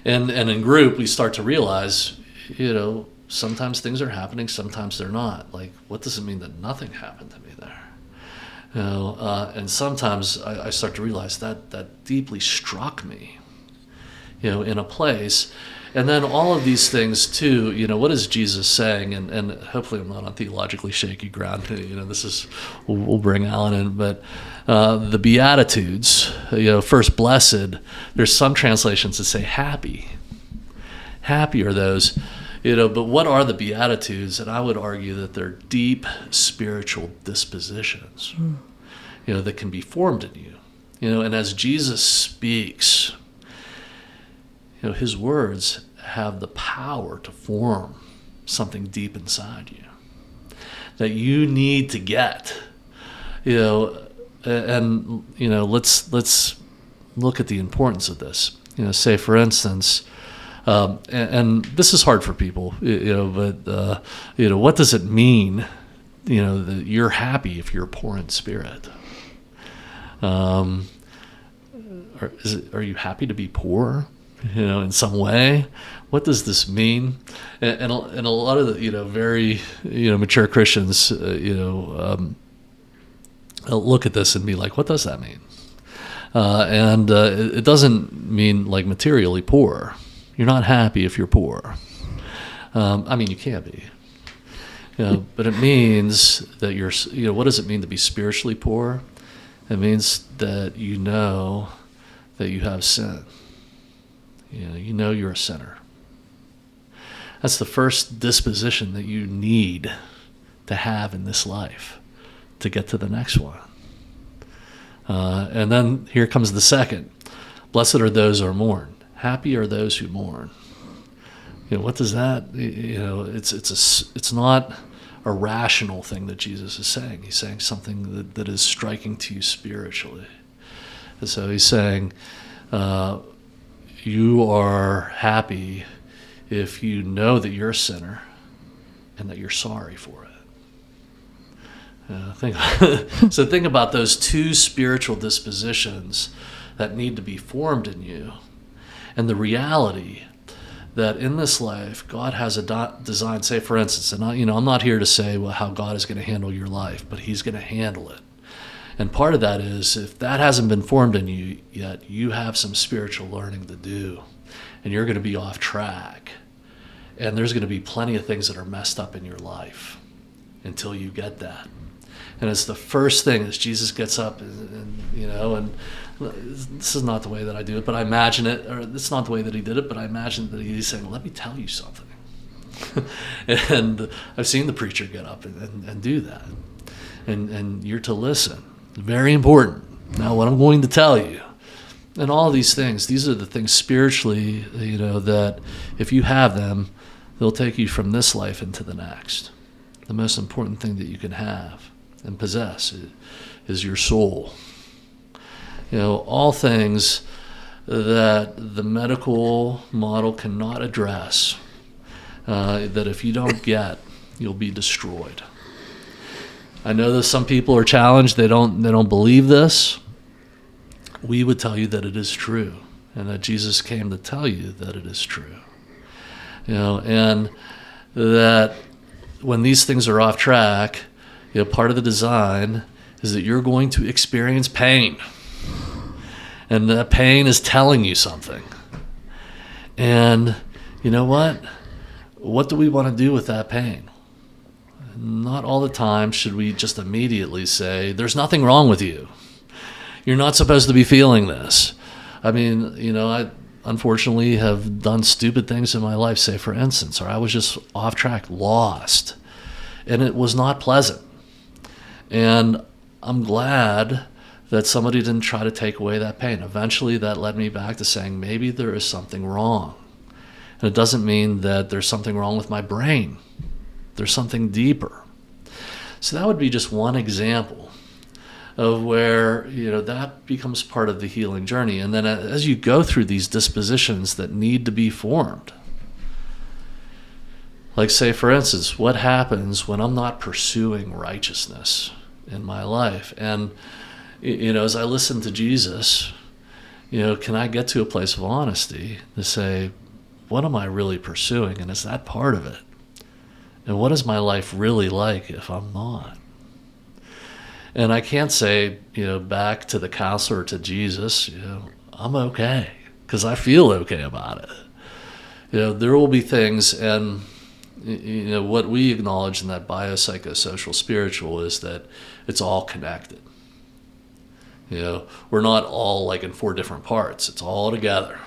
And in group, we start to realize, sometimes things are happening, sometimes they're not. Like, what does it mean that nothing happened to me there? And sometimes I start to realize that deeply struck me, in a place. And then all of these things too, what is Jesus saying? And hopefully I'm not on theologically shaky ground. We'll bring Alan in, but the Beatitudes, first blessed, there's some translations that say happy. Happy are those, but what are the Beatitudes? And I would argue that they're deep spiritual dispositions, that can be formed in you. And as Jesus speaks, his words have the power to form something deep inside you that you need to get, and let's look at the importance of this. Say for instance, and this is hard for people, but what does it mean, that you're happy if you're poor in spirit? Are you happy to be poor? In some way, what does this mean? And a lot of the, very, mature Christians, look at this and be like, what does that mean? And it doesn't mean like materially poor. You're not happy if you're poor. You can be, but it means that you're, what does it mean to be spiritually poor? It means that that you have sin. You're a sinner. That's the first disposition that you need to have in this life to get to the next one. And then here comes the second. Blessed are those who mourn. Happy are those who mourn. What does that? It's not a rational thing that Jesus is saying. He's saying something that is striking to you spiritually. And so he's saying, you are happy if you know that you're a sinner and that you're sorry for it. Think about those two spiritual dispositions that need to be formed in you, and the reality that in this life, God has a design, say for instance, and I'm not here to say how God is going to handle your life, but he's going to handle it. And part of that is, if that hasn't been formed in you yet, you have some spiritual learning to do, and you're going to be off track. And there's going to be plenty of things that are messed up in your life until you get that. And it's the first thing as Jesus gets up, and this is not the way that I do it, but I imagine it, or it's not the way that he did it, but I imagine that he's saying, let me tell you something. And I've seen the preacher get up and do that. And you're to listen. Very important. Now, what I'm going to tell you, and all these things, these are the things spiritually, that if you have them, they'll take you from this life into the next. The most important thing that you can have and possess is your soul. All things that the medical model cannot address, that if you don't get, you'll be destroyed. I know that some people are challenged, they don't believe this. We would tell you that it is true, and that Jesus came to tell you that it is true. And that when these things are off track, part of the design is that you're going to experience pain. And that pain is telling you something. And you know what? What do we want to do with that pain? Not all the time should we just immediately say, there's nothing wrong with you. You're not supposed to be feeling this. I mean, I unfortunately have done stupid things in my life, say for instance, or I was just off track, lost. And it was not pleasant. And I'm glad that somebody didn't try to take away that pain. Eventually that led me back to saying, maybe there is something wrong. And it doesn't mean that there's something wrong with my brain. There's something deeper. So that would be just one example of where, that becomes part of the healing journey. And then as you go through these dispositions that need to be formed, like say, for instance, what happens when I'm not pursuing righteousness in my life? And, as I listen to Jesus, can I get to a place of honesty to say, what am I really pursuing? And is that part of it? And what is my life really like if I'm not? And I can't say, back to the counselor, to Jesus, I'm okay, because I feel okay about it. There will be things, and what we acknowledge in that biopsychosocial spiritual is that it's all connected. We're not all like in 4 different parts. It's all together.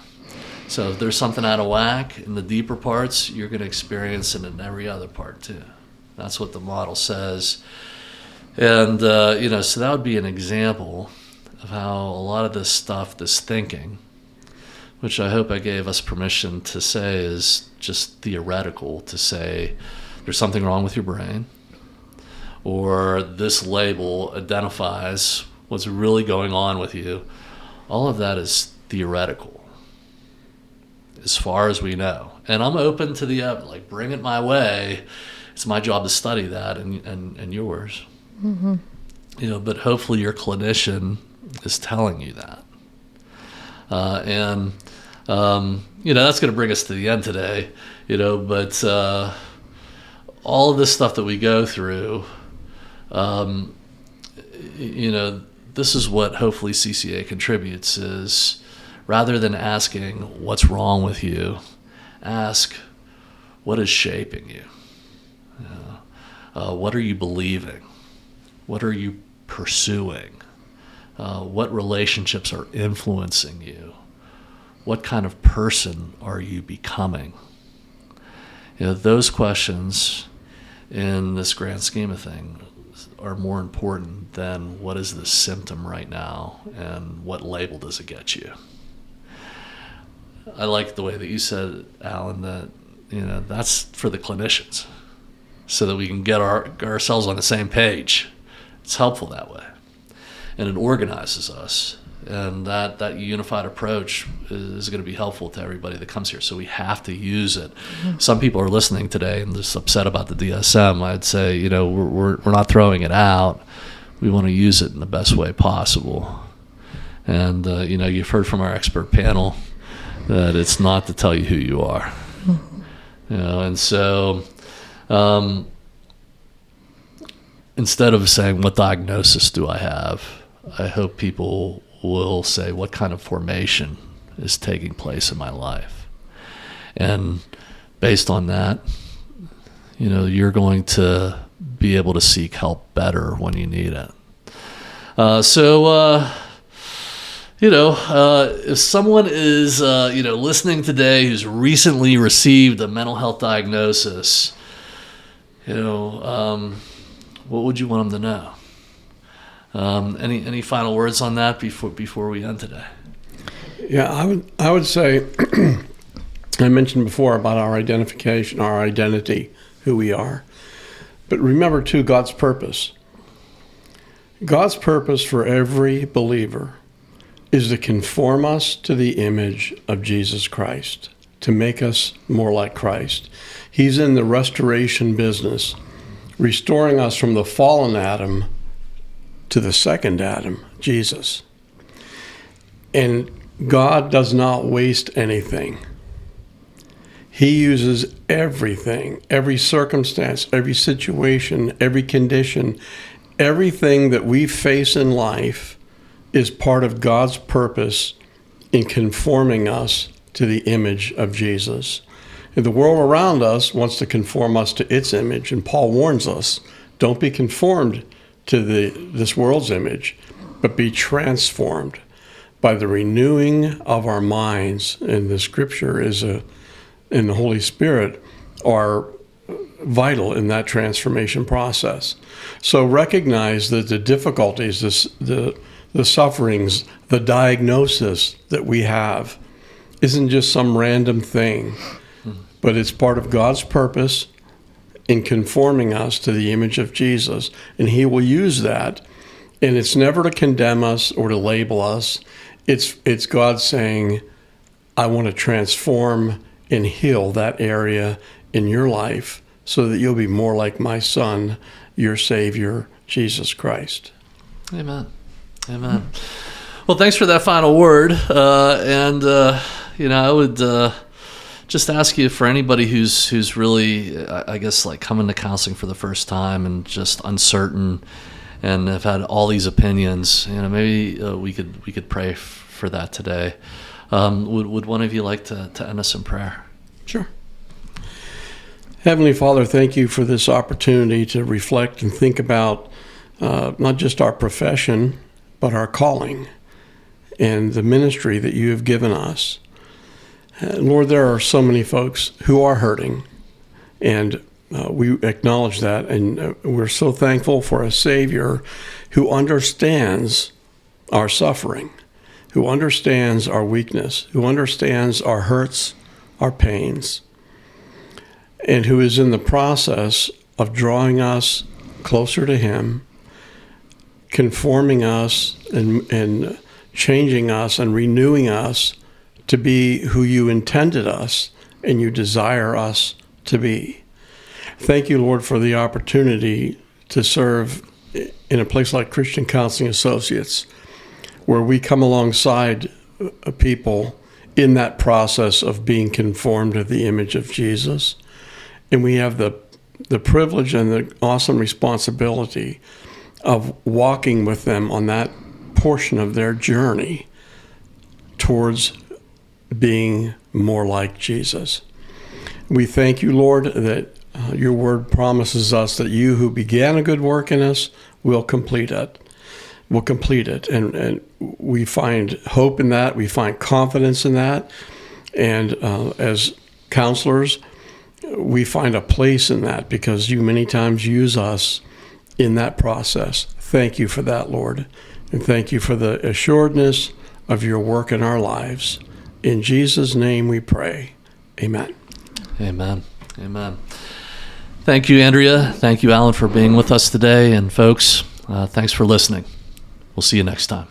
So if there's something out of whack in the deeper parts, you're going to experience it in every other part too. That's what the model says. And, so that would be an example of how a lot of this stuff, this thinking, which I hope I gave us permission to say is just theoretical, to say there's something wrong with your brain, or this label identifies what's really going on with you. All of that is theoretical, as far as we know. And I'm open to the evidence, bring it my way. It's my job to study that and yours. Mm-hmm. But hopefully your clinician is telling you that. That's going to bring us to the end today, but all of this stuff that we go through, this is what hopefully CCA contributes, is rather than asking what's wrong with you, ask what is shaping you. What are you believing? What are you pursuing? What relationships are influencing you? What kind of person are you becoming? Those questions in this grand scheme of things are more important than what is the symptom right now and what label does it get you. I like the way that you said, Alan, that that's for the clinicians, so that we can get ourselves on the same page. It's helpful that way, and it organizes us. And that unified approach is going to be helpful to everybody that comes here. So we have to use it. Mm-hmm. Some people are listening today and just upset about the DSM. I'd say, we're not throwing it out. We want to use it in the best way possible. And, you've heard from our expert panel that it's not to tell you who you are. And so instead of saying, what diagnosis do I have, I hope people will say, what kind of formation is taking place in my life? And based on that, you're going to be able to seek help better when you need it. If someone is, listening today who's recently received a mental health diagnosis, what would you want them to know? Any final words on that before we end today?
Yeah, I would say, I mentioned before about our identification, our identity, who we are. But remember, too, God's purpose. God's purpose for every believer is to conform us to the image of Jesus Christ, to make us more like Christ. He's in the restoration business, restoring us from the fallen Adam to the second Adam, Jesus. And God does not waste anything. He uses everything, every circumstance, every situation, every condition, everything that we face in life is part of God's purpose in conforming us to the image of Jesus. And the world around us wants to conform us to its image, and Paul warns us, don't be conformed to this world's image, but be transformed by the renewing of our minds. And the Scripture and the Holy Spirit are vital in that transformation process. So recognize that the difficulties, the sufferings, the diagnosis that we have isn't just some random thing, but it's part of God's purpose in conforming us to the image of Jesus. And He will use that. And it's never to condemn us or to label us. It's God saying, I want to transform and heal that area in your life so that you'll be more like my Son, your Savior, Jesus Christ.
Amen. Amen. Well, thanks for that final word. I would just ask you, for anybody who's really, I guess, like coming to counseling for the first time and just uncertain and have had all these opinions, maybe we could pray for that today. Would one of you like to end us in prayer?
Sure. Heavenly Father, thank you for this opportunity to reflect and think about not just our profession, but our calling and the ministry that you have given us. Lord, there are so many folks who are hurting, and we acknowledge that, and we're so thankful for a Savior who understands our suffering, who understands our weakness, who understands our hurts, our pains, and who is in the process of drawing us closer to Him, conforming us and changing us and renewing us to be who you intended us and you desire us to be. Thank you, Lord, for the opportunity to serve in a place like Christian Counseling Associates, where we come alongside people in that process of being conformed to the image of Jesus. And we have the privilege and the awesome responsibility of walking with them on that portion of their journey towards being more like Jesus. We thank you, Lord, that your word promises us that you who began a good work in us will complete it. And we find hope in that. We find confidence in that. And as counselors, we find a place in that because you many times use us in that process. Thank you for that, Lord. And thank you for the assuredness of your work in our lives. In Jesus' name we pray. Amen.
Amen. Amen. Thank you, Andrea. Thank you, Alan, for being with us today. And folks, thanks for listening. We'll see you next time.